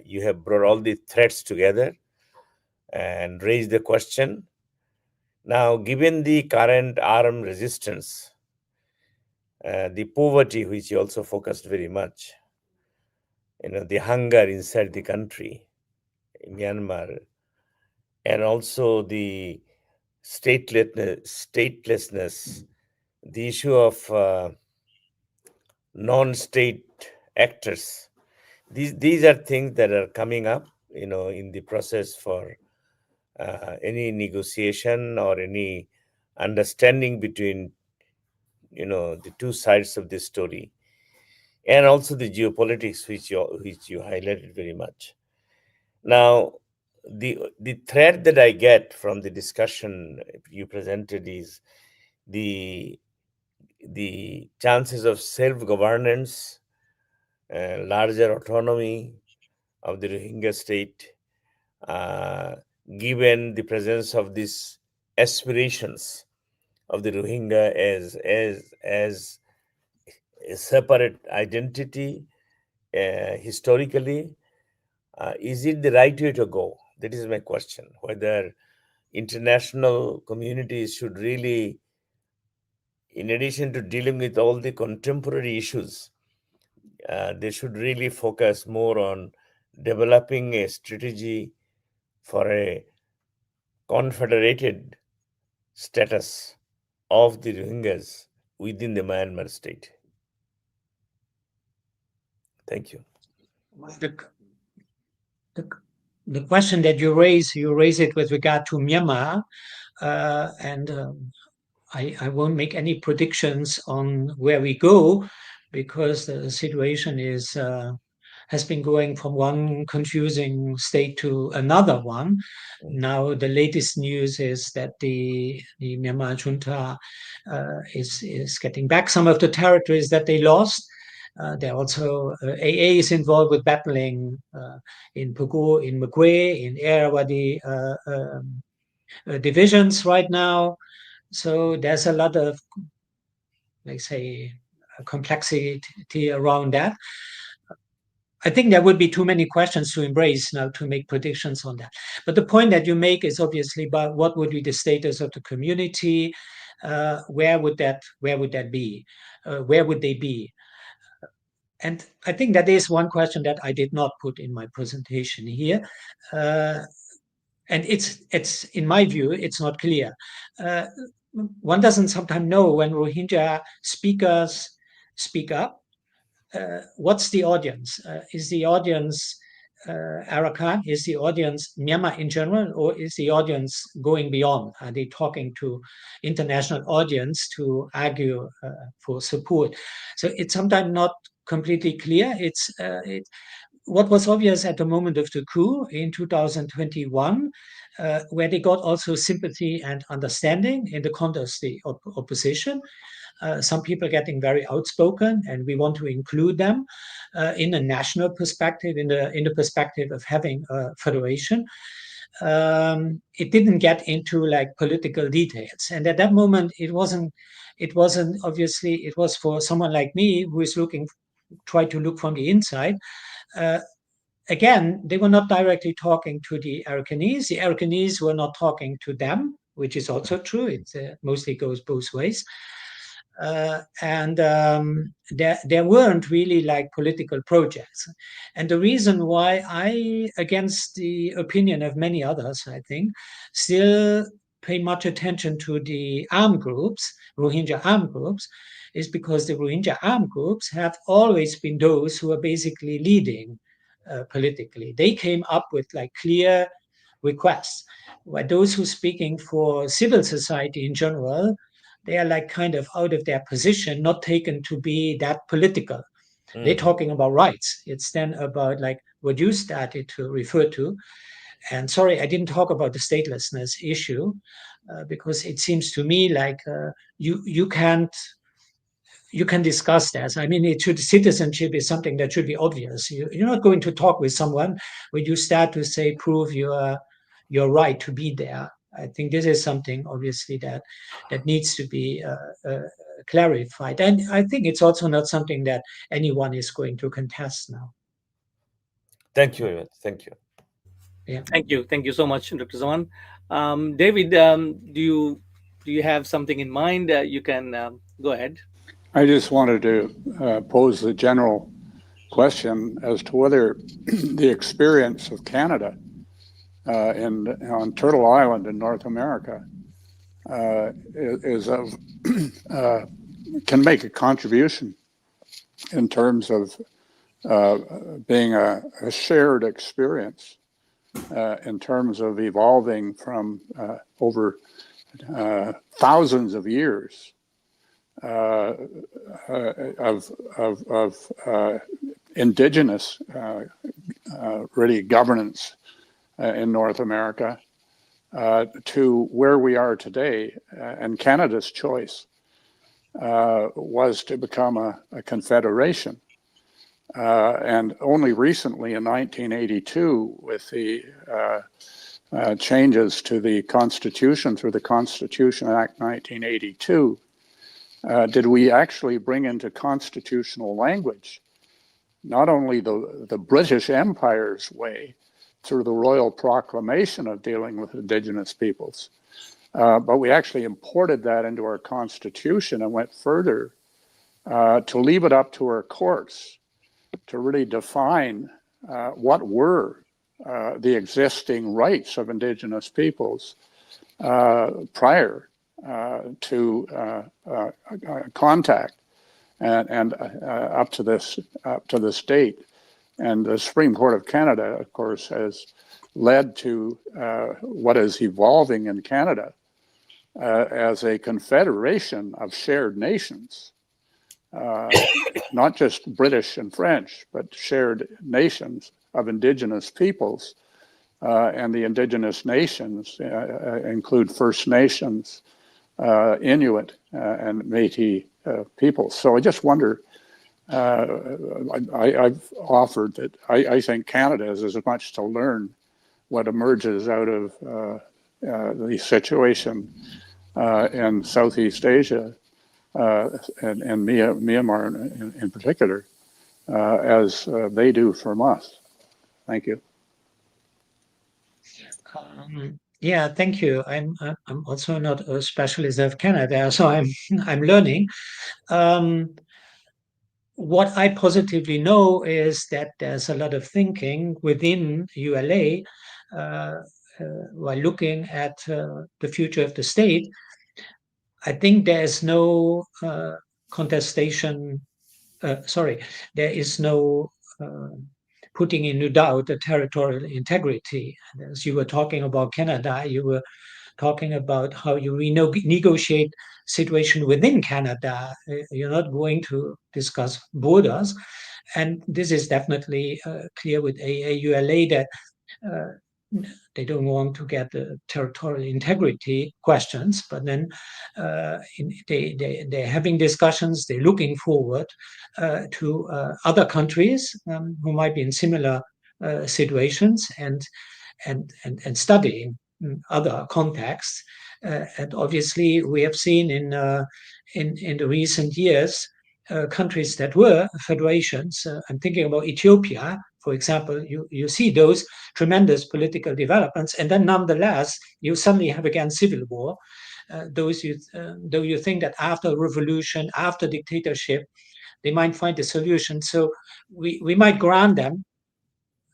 You have brought all the threads together and raised the question. Now, given the current armed resistance, the poverty, which you also focused very much, the hunger inside the country, in Myanmar, and also the statelessness, the issue of non-state actors. These are things that are coming up, in the process for any negotiation or any understanding between, the two sides of this story, and also the geopolitics, which you highlighted very much. Now, the thread that I get from the discussion you presented is the chances of self-governance, larger autonomy of the Rohingya state, uh, given the presence of these aspirations of the Rohingya as a separate identity historically. Is it the right way to go? That is my question. Whether international communities should really, in addition to dealing with all the contemporary issues, they should really focus more on developing a strategy for a confederated status of the Rohingyas within the Myanmar state. Thank you. The, the, the question that you raise it with regard to Myanmar, and I won't make any predictions on where we go, because the situation has been going from one confusing state to another one. Now, the latest news is that the Myanmar junta is getting back some of the territories that they lost. There also AA is involved with battling in Pugu, in Mugwe, in Irrawaddy divisions right now. So there's a lot of, let's say, complexity around that. I think there would be too many questions to embrace now to make predictions on that. But the point that you make is obviously about what would be the status of the community, where would that be, where would they be? And I think that is one question that I did not put in my presentation here. And it's in my view, it's not clear. One doesn't sometimes know when Rohingya speakers speak up. What's the audience? Is the audience Arakan? Is the audience Myanmar in general, or is the audience going beyond? Are they talking to international audience to argue for support? So it's sometimes not completely clear. what was obvious at the moment of the coup in 2021, where they got also sympathy and understanding in the context of the opposition. Some people getting very outspoken, and we want to include them in a national perspective, in the perspective of having a federation. It didn't get into like political details, and at that moment, it wasn't obviously it was for someone like me who is looking, try to look from the inside. Uh, Again, they were not directly talking to the Arakanese. The Arakanese were not talking to them, which is also true. It mostly goes both ways. And there weren't really like political projects. And the reason why I, against the opinion of many others, I think, still pay much attention to the armed groups, Rohingya armed groups, is because the Rohingya armed groups have always been those who are basically leading politically. They came up with like clear requests, where those who speaking for civil society in general, they are like kind of out of their position, not taken to be that political. They're Mm. talking about rights. It's then about like what you started to refer to. And sorry, I didn't talk about the statelessness issue because it seems to me like you can discuss that. I mean, citizenship is something that should be obvious. You're not going to talk with someone when you start to say prove your right to be there. I think this is something obviously that needs to be clarified, and I think it's also not something that anyone is going to contest now. Thank you very much. Thank you. Yeah. Thank you so much, Dr. Zaman. David, do you have something in mind? You can go ahead. I just wanted to pose the general question as to whether the experience of Canada on Turtle Island in North America is of can make a contribution in terms of being a shared experience in terms of evolving from over thousands of years of indigenous really governance in North America to where we are today. And Canada's choice was to become a confederation. And only recently in 1982, with the changes to the Constitution through the Constitution Act 1982, did we actually bring into constitutional language not only the British Empire's way through the Royal Proclamation of dealing with Indigenous peoples, but we actually imported that into our Constitution and went further to leave it up to our courts to really define what were the existing rights of Indigenous peoples prior to contact and up to this date. And the Supreme Court of Canada, of course, has led to what is evolving in Canada as a confederation of shared nations, not just British and French, but shared nations of Indigenous peoples. And the Indigenous nations include First Nations, Inuit, and Métis peoples. So I just wonder, I've offered that I think Canada has as much to learn what emerges out of the situation in Southeast Asia and Myanmar in particular, as they do from us. Thank you. Yeah, thank you. I'm also not a specialist of Canada, so I'm learning. What I positively know is that there's a lot of thinking within ULA while looking at the future of the state. I think there's no contestation. There is no putting into doubt the territorial integrity. As you were talking about Canada, you were talking about how you renegotiate situation within Canada. You're not going to discuss borders. And this is definitely clear with ULA that they don't want to get the territorial integrity questions, but then they're having discussions, they're looking forward to other countries who might be in similar situations and studying other contexts. And obviously, we have seen in the recent years countries that were federations. I'm thinking about Ethiopia, for example. You see those tremendous political developments, and then nonetheless, you suddenly have again civil war. Though you think that after revolution, after dictatorship, they might find a solution. So we might grant them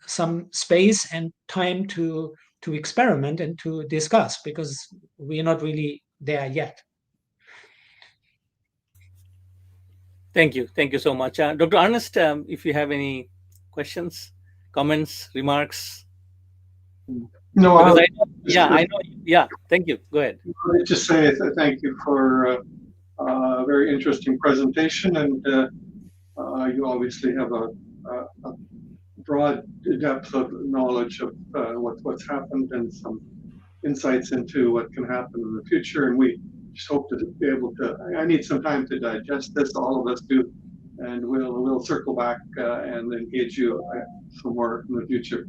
some space and time to experiment and to discuss, because we're not really there yet. Thank you so much, Dr. Ernest. If you have any questions, comments, remarks, No, because I'll I know. Yeah, thank you. Go ahead. just say thank you for a very interesting presentation, and you obviously have a broad depth of knowledge of what's happened and some insights into what can happen in the future. And we just hope to be able to. I need some time to digest this. All of us do, and we'll circle back and engage you some more in the future.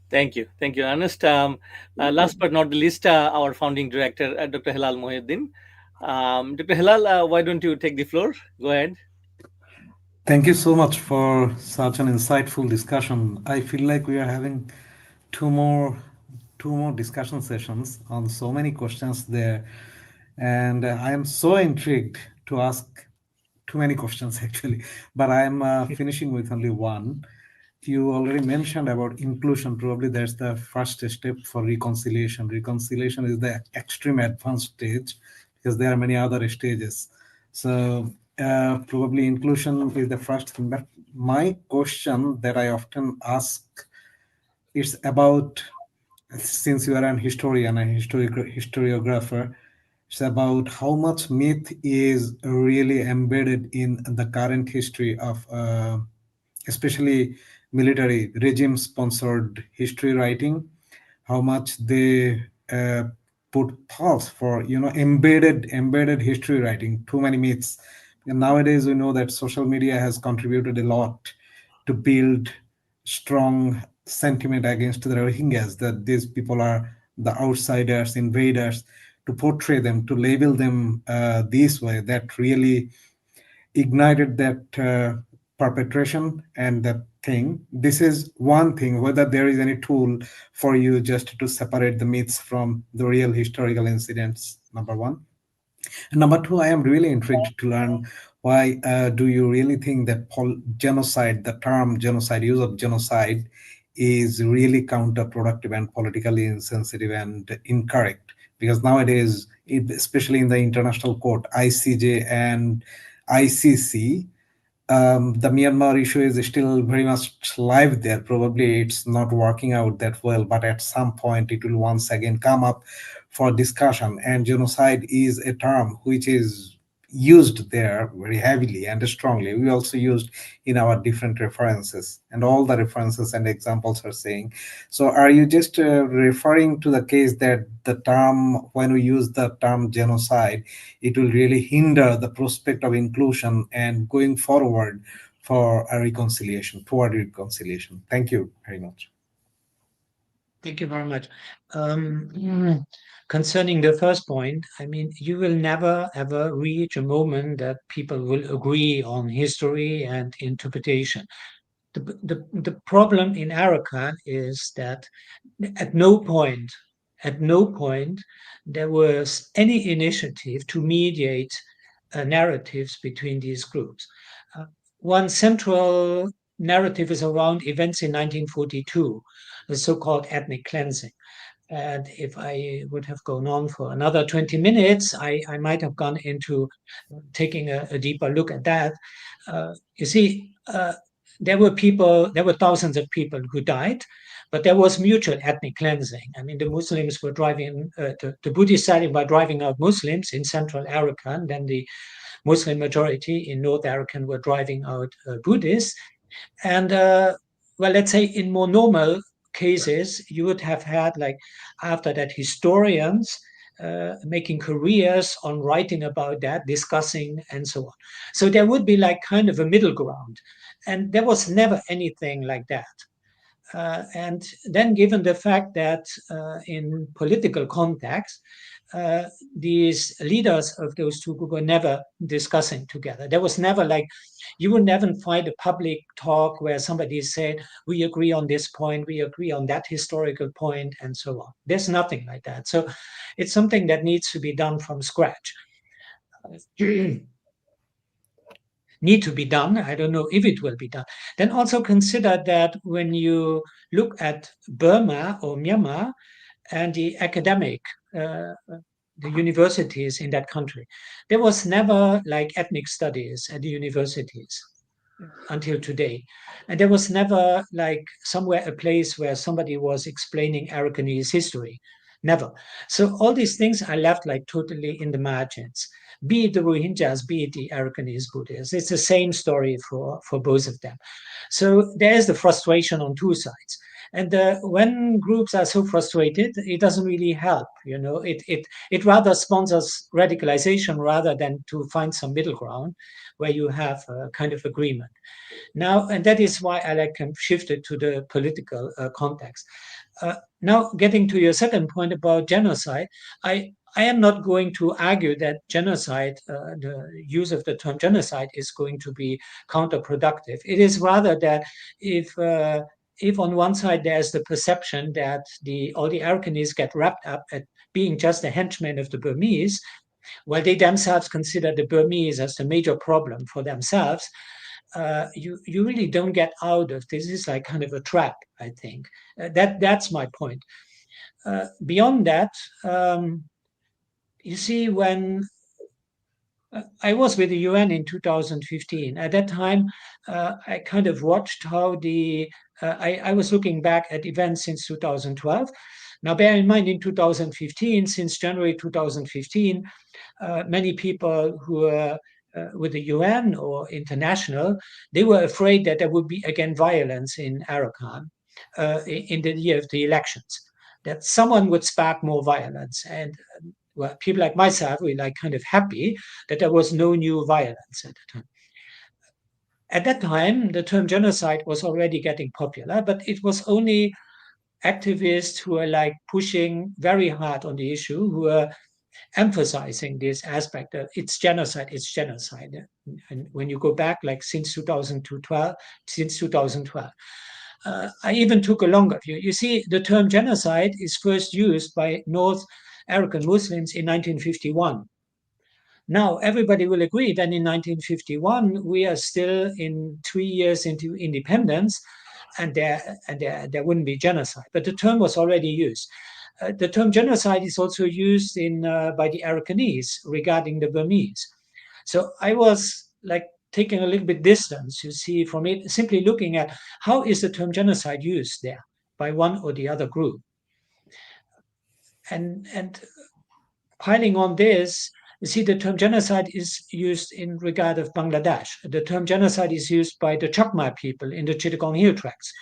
Thank you, Ernest. Last but not the least, our founding director, Dr. Hilal Mohiuddin. Dr. Hilal, why don't you take the floor? Go ahead. Thank you so much for such an insightful discussion. I feel like we are having two more discussion sessions on so many questions there, and I am so intrigued to ask too many questions actually, but I am finishing with only one. You already mentioned about inclusion. Probably that's the first step for reconciliation. Reconciliation is the extreme advanced stage because there are many other stages. So probably inclusion is the first thing. But my question that I often ask is about, since you are an historian, a historiographer, it's about how much myth is really embedded in the current history of especially military regime sponsored history writing, how much they put pause for embedded history writing, too many myths. And nowadays we know that social media has contributed a lot to build strong sentiment against the Rohingyas, that these people are the outsiders, invaders, to portray them, to label them this way, that really ignited that perpetration and that thing. This is one thing, whether there is any tool for you just to separate the myths from the real historical incidents, number one. And number two, I am really intrigued to learn why do you really think that genocide, the term genocide, use of genocide, is really counterproductive and politically insensitive and incorrect? Because nowadays, especially in the international court, ICJ and ICC, the Myanmar issue is still very much live there. Probably it's not working out that well, but at some point it will once again come up for discussion. And genocide is a term which is used there very heavily and strongly. We also used in our different references, and all the references and examples are saying. So are you just referring to the case that the term, when we use the term genocide, it will really hinder the prospect of inclusion and going forward for a reconciliation, toward reconciliation? Thank you very much. Thank you very much. Concerning the first point, I mean, you will never ever reach a moment that people will agree on history and interpretation. The problem in Arakan is that at no point there was any initiative to mediate narratives between these groups. One central narrative is around events in 1942, the so-called ethnic cleansing. And if I would have gone on for another 20 minutes, I might have gone into taking a deeper look at that. You see, there were thousands of people who died, but there was mutual ethnic cleansing. I mean, the Muslims were driving, the Buddhist side by driving out Muslims in Central Arakan, then the Muslim majority in North Arakan were driving out Buddhists. And well, let's say in more normal cases, you would have had, like, after that, historians making careers on writing about that, discussing, and so on. So there would be like kind of a middle ground. And there was never anything like that. And then, given the fact that in political context, these leaders of those two groups were never discussing together. There was never like, you would never find a public talk where somebody said, we agree on this point, we agree on that historical point, and so on. There's nothing like that. So it's something that needs to be done from scratch. Need to be done. I don't know if it will be done. Then also consider that when you look at Burma or Myanmar and the academic, the universities in that country, there was never like ethnic studies at the universities until today. And there was never like somewhere a place where somebody was explaining Arakanese history. Never. So all these things are left like totally in the margins. Be it the Rohingyas, be it the Arakanese Buddhists. It's the same story for both of them. So there's the frustration on two sides. And when groups are so frustrated, it doesn't really help. You know, it rather sponsors radicalization rather than to find some middle ground where you have a kind of agreement. Now, and that is why I like shifted to the political context. Now, getting to your second point about genocide, I am not going to argue that genocide, the use of the term genocide, is going to be counterproductive. It is rather that if on one side there's the perception that all the Arakanese get wrapped up at being just a henchman of the Burmese, while they themselves consider the Burmese as the major problem for themselves, you really don't get out of this. Is like kind of a trap, I think. That's my point. Beyond that, you see, when I was with the UN in 2015, at that time, I kind of watched how I was looking back at events since 2012. Now, bear in mind, in 2015, since January 2015, many people who were with the UN or international, they were afraid that there would be again violence in Arakan in the year of the elections, that someone would spark more violence. And well, people like myself were like kind of happy that there was no new violence at the time. At that time, the term genocide was already getting popular, but it was only activists who were like pushing very hard on the issue, who were emphasizing this aspect of it's genocide. And when you go back, like since 2012, I even took a longer view. You see, the term genocide is first used by North Arakan Muslims in 1951. Now, everybody will agree that in 1951, we are still in 3 years into independence, and there wouldn't be genocide. But the term was already used. The term genocide is also used by the Arakanese regarding the Burmese. So I was like taking a little bit distance, you see, from it, simply looking at how is the term genocide used there by one or the other group. And piling on this, you see, the term genocide is used in regard of Bangladesh. The term genocide is used by the Chakma people in the Chittagong Hill Tracts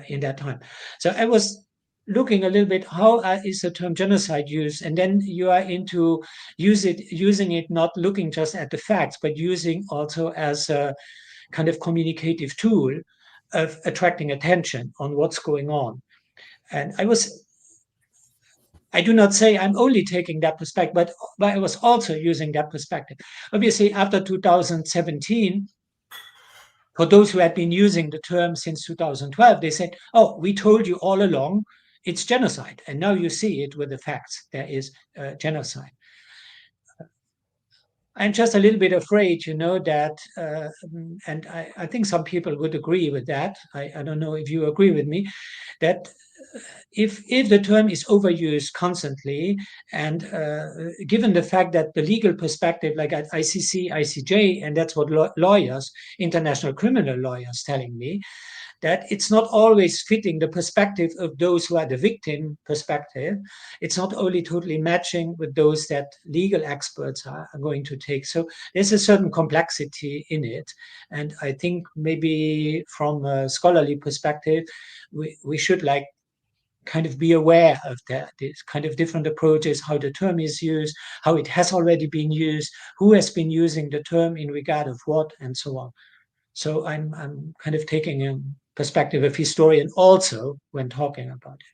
in that time. So I was looking a little bit, how is the term genocide used? And then you are into using it, not looking just at the facts, but using also as a kind of communicative tool of attracting attention on what's going on. And I do not say I'm only taking that perspective, but I was also using that perspective. Obviously, after 2017, for those who had been using the term since 2012, they said, oh, we told you all along it's genocide. And now you see it with the facts. There is genocide. I'm just a little bit afraid, that, and I think some people would agree with that. I don't know if you agree with me, that if the term is overused constantly, and given the fact that the legal perspective, like at ICC, ICJ, and that's what lawyers, international criminal lawyers, telling me, that it's not always fitting the perspective of those who are the victim perspective. It's not only totally matching with those that legal experts are going to take. So there's a certain complexity in it. And I think maybe from a scholarly perspective, we should like kind of be aware of that, these kind of different approaches, how the term is used, how it has already been used, who has been using the term in regard of what, and so on. So I'm kind of taking a perspective of historian also when talking about it.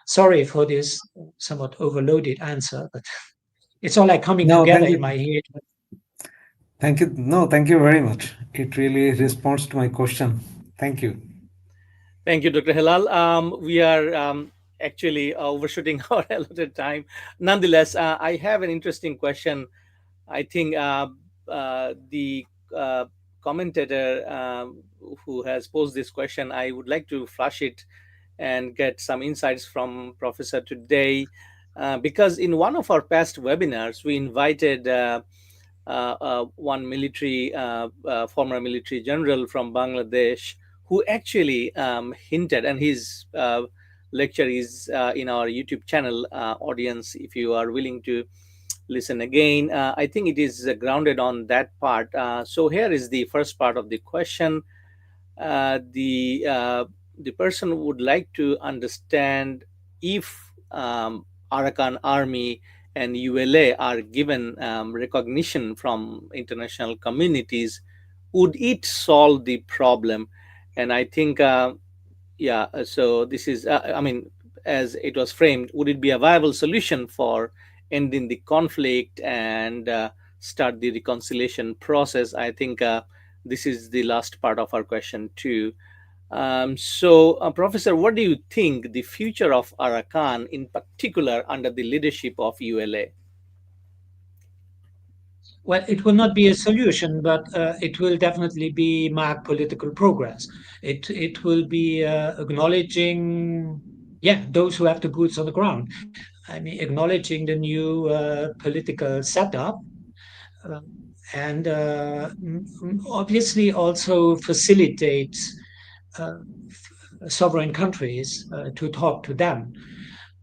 Sorry for this somewhat overloaded answer, but it's all like coming No, together thank in you. my head. Thank you. No, thank you very much. It really responds to my question. Thank you. Thank you, Dr. Hilal. We are actually overshooting our allotted time. Nonetheless, I have an interesting question. I think the commentator who has posed this question, I would like to flash it and get some insights from Professor today. Because in one of our past webinars, we invited one former military general from Bangladesh who actually hinted, and his lecture is in our YouTube channel. Audience, if you are willing to listen again, I think it is grounded on that part. So here is the first part of the question. The person would like to understand if Arakan Army and ULA are given recognition from international communities, would it solve the problem? And I think, yeah, so this is, I mean, as it was framed, would it be a viable solution for ending the conflict and start the reconciliation process? I think this is the last part of our question, too. Professor, what do you think the future of Arakan, in particular, under the leadership of ULA? Well, it will not be a solution, but it will definitely be mark political progress. It will be acknowledging, yeah, those who have the boots on the ground. I mean, acknowledging the new political setup, and obviously also facilitates sovereign countries to talk to them.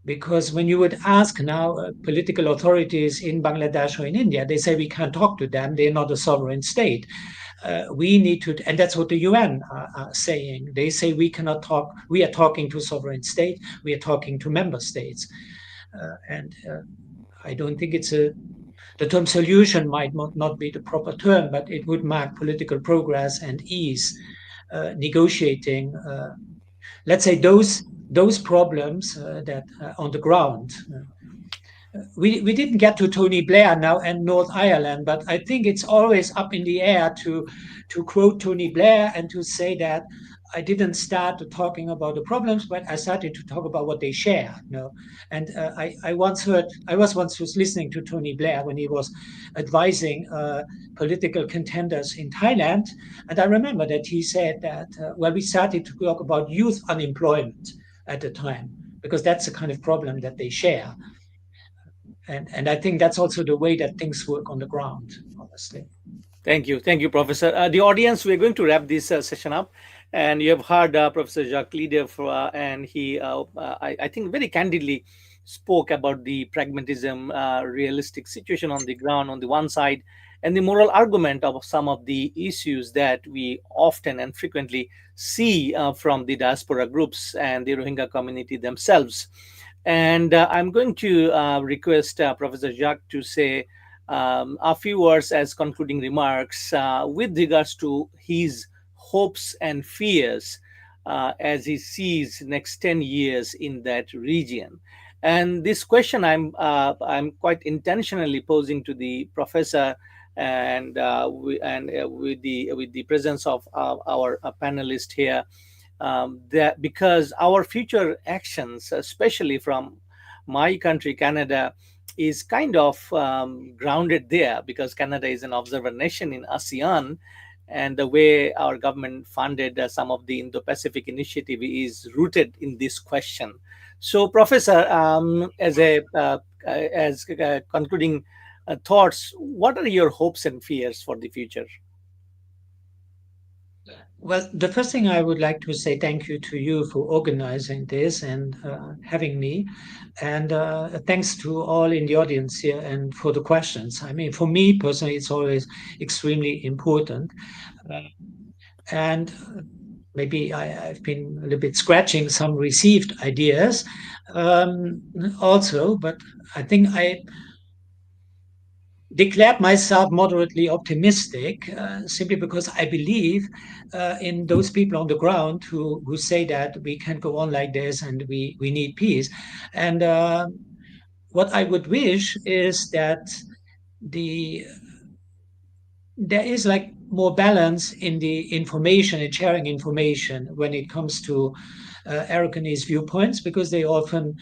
Because when you would ask now political authorities in Bangladesh or in India, they say we can't talk to them, they're not a sovereign state. We need to, and that's what the UN are saying. They say we cannot talk, we are talking to sovereign state, we are talking to member states. And I don't think it's the term solution might not be the proper term, but it would mark political progress and ease negotiating, let's say, those problems that on the ground. We didn't get to Tony Blair now and North Ireland, but I think it's always up in the air to quote Tony Blair and to say that I didn't start talking about the problems, but I started to talk about what they share. You know? And I was once listening to Tony Blair when he was advising political contenders in Thailand, and I remember that he said that well, we started to talk about youth unemployment at the time because that's the kind of problem that they share. And I think that's also the way that things work on the ground, honestly. Thank you, Professor. The audience, we're going to wrap this session up, and you have heard Professor Jacques Lidev, and he, I think, very candidly spoke about the pragmatism, realistic situation on the ground on the one side, and the moral argument of some of the issues that we often and frequently see from the diaspora groups and the Rohingya community themselves. And I'm going to request Professor Jacques to say a few words as concluding remarks with regards to his hopes and fears as he sees next 10 years in that region. And this question I'm quite intentionally posing to the professor, and with the presence of our panelist here, that because our future actions, especially from my country, Canada, is kind of grounded there because Canada is an observer nation in ASEAN, and the way our government funded some of the Indo-Pacific initiative is rooted in this question. So, Professor, as concluding thoughts, what are your hopes and fears for the future? Well, the first thing I would like to say thank you to you for organizing this and having me. And thanks to all in the audience here and for the questions. I mean, for me personally, it's always extremely important. Uh, and maybe I've been a little bit scratching some received ideas also, but I think I declared myself moderately optimistic simply because I believe in those people on the ground who say that we can't go on like this and we need peace. And what I would wish is that the there is like more balance in the information and sharing information when it comes to Aragonese viewpoints, because they often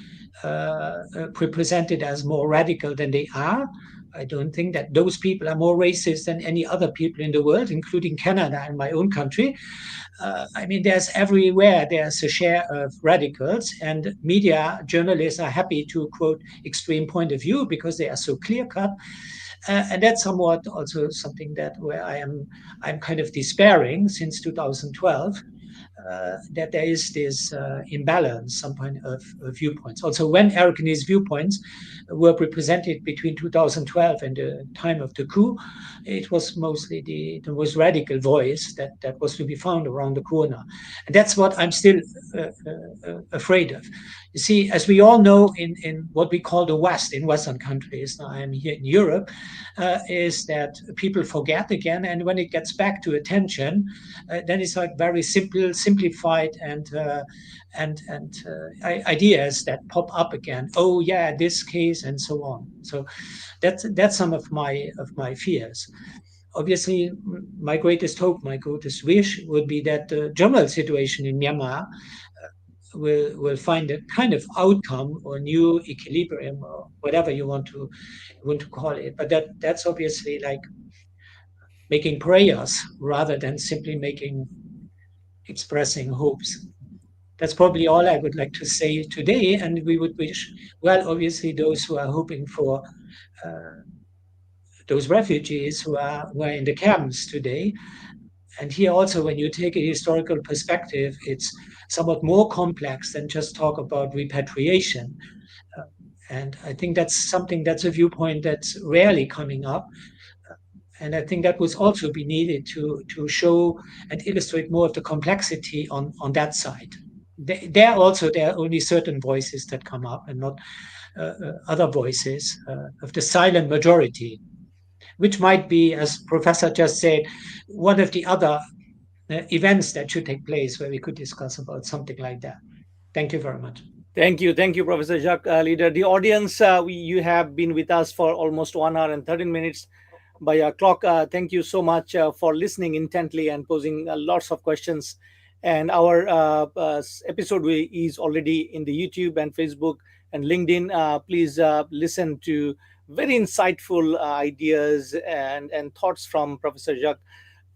presented as more radical than they are. I don't think that those people are more racist than any other people in the world, including Canada and my own country. I mean, there's everywhere there's a share of radicals, and media journalists are happy to quote extreme point of view because they are so clear cut. And that's somewhat also something that where I'm kind of despairing since 2012, that there is this imbalance, some kind of viewpoints. Also, when Aragonese viewpoints were represented between 2012 and the time of the coup, it was mostly the most radical voice that was to be found around the corner. And that's what I'm still afraid of. You see, as we all know, in what we call the West, in Western countries, now I'm here in Europe, is that people forget again, and when it gets back to attention, then it's like very simplified and ideas that pop up again. Oh yeah, this case and so on. So that's some of my fears. Obviously, my greatest hope, my greatest wish would be that the general situation in Myanmar will find a kind of outcome or new equilibrium or whatever you want to call it. But that's obviously like making prayers rather than simply expressing hopes. That's probably all I would like to say today. And we would wish, well, obviously, those who are hoping for those refugees who are in the camps today. And here also, when you take a historical perspective, it's somewhat more complex than just talk about repatriation. And I think that's a viewpoint that's rarely coming up. And I think that would also be needed to show and illustrate more of the complexity on that side. There are only certain voices that come up and not other voices of the silent majority, which might be, as Professor just said, one of the other events that should take place where we could discuss about something like that. Thank you very much. Thank you, Professor Jacques, leader. The audience, you have been with us for almost 1 hour and 13 minutes by our clock. Thank you so much for listening intently and posing lots of questions. And our episode is already in the YouTube and Facebook and LinkedIn. Please listen to very insightful ideas and thoughts from Professor Jacques,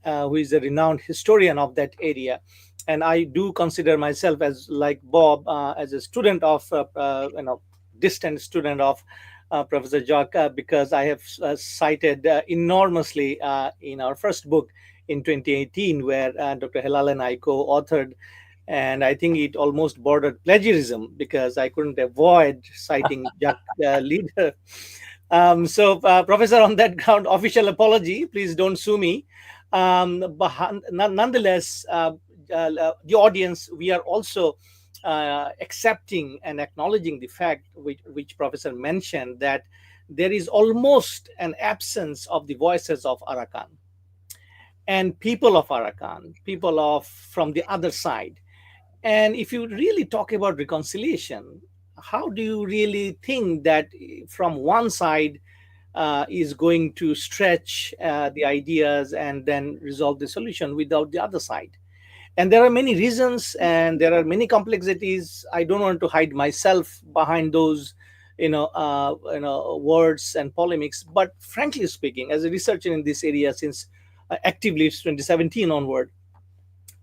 who is a renowned historian of that area. And I do consider myself as like Bob, as a student of, distant student of Professor Jacques, because I have cited enormously in our first book in 2018, where Dr. Hilal and I co-authored. And I think it almost bordered plagiarism because I couldn't avoid citing Jacques leader. Professor, on that ground, official apology. Please don't sue me. But nonetheless, the audience, we are also accepting and acknowledging the fact which Professor mentioned, that there is almost an absence of the voices of Arakan and people of Arakan, people of from the other side. And if you really talk about reconciliation, how do you really think that from one side is going to stretch the ideas and then resolve the solution without the other side? And there are many reasons and there are many complexities. I don't want to hide myself behind those words and polemics, but frankly speaking, as a researcher in this area since actively 2017 onward,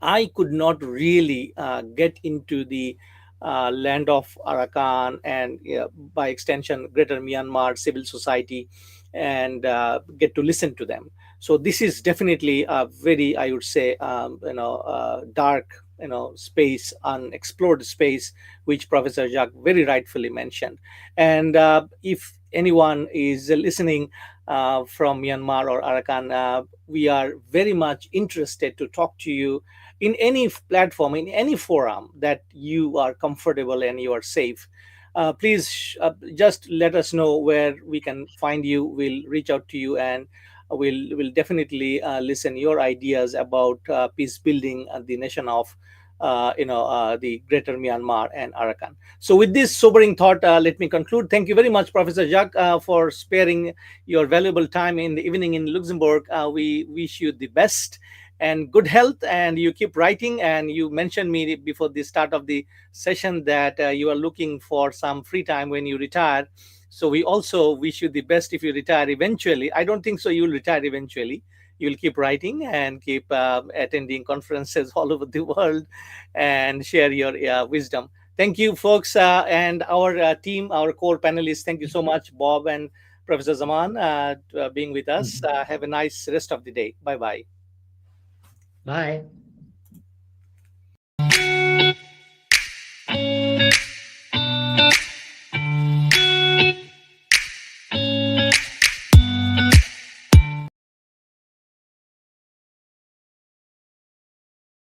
I could not really get into the land of Arakan and by extension Greater Myanmar civil society and get to listen to them. So this is definitely a very, I would say, dark, space, unexplored space, which Professor Jacques very rightfully mentioned. And if anyone is listening from Myanmar or Arakan, we are very much interested to talk to you in any platform, in any forum that you are comfortable and you are safe. Please just let us know where we can find you. We'll reach out to you, and we'll definitely listen your ideas about peace building the nation of the greater Myanmar and Arakan. So with this sobering thought, let me conclude. Thank you very much, Professor Jacques, for sparing your valuable time in the evening in Luxembourg. We wish you the best and good health, and you keep writing. And you mentioned me before the start of the session that you are looking for some free time when you retire. So we also wish you the best if you retire eventually. I don't think so you'll retire eventually. You'll keep writing and keep attending conferences all over the world and share your wisdom. Thank you, folks, and our team, our core panelists. Thank you so much, Bob and Professor Zaman, being with us. Have a nice rest of the day. Bye bye. Bye.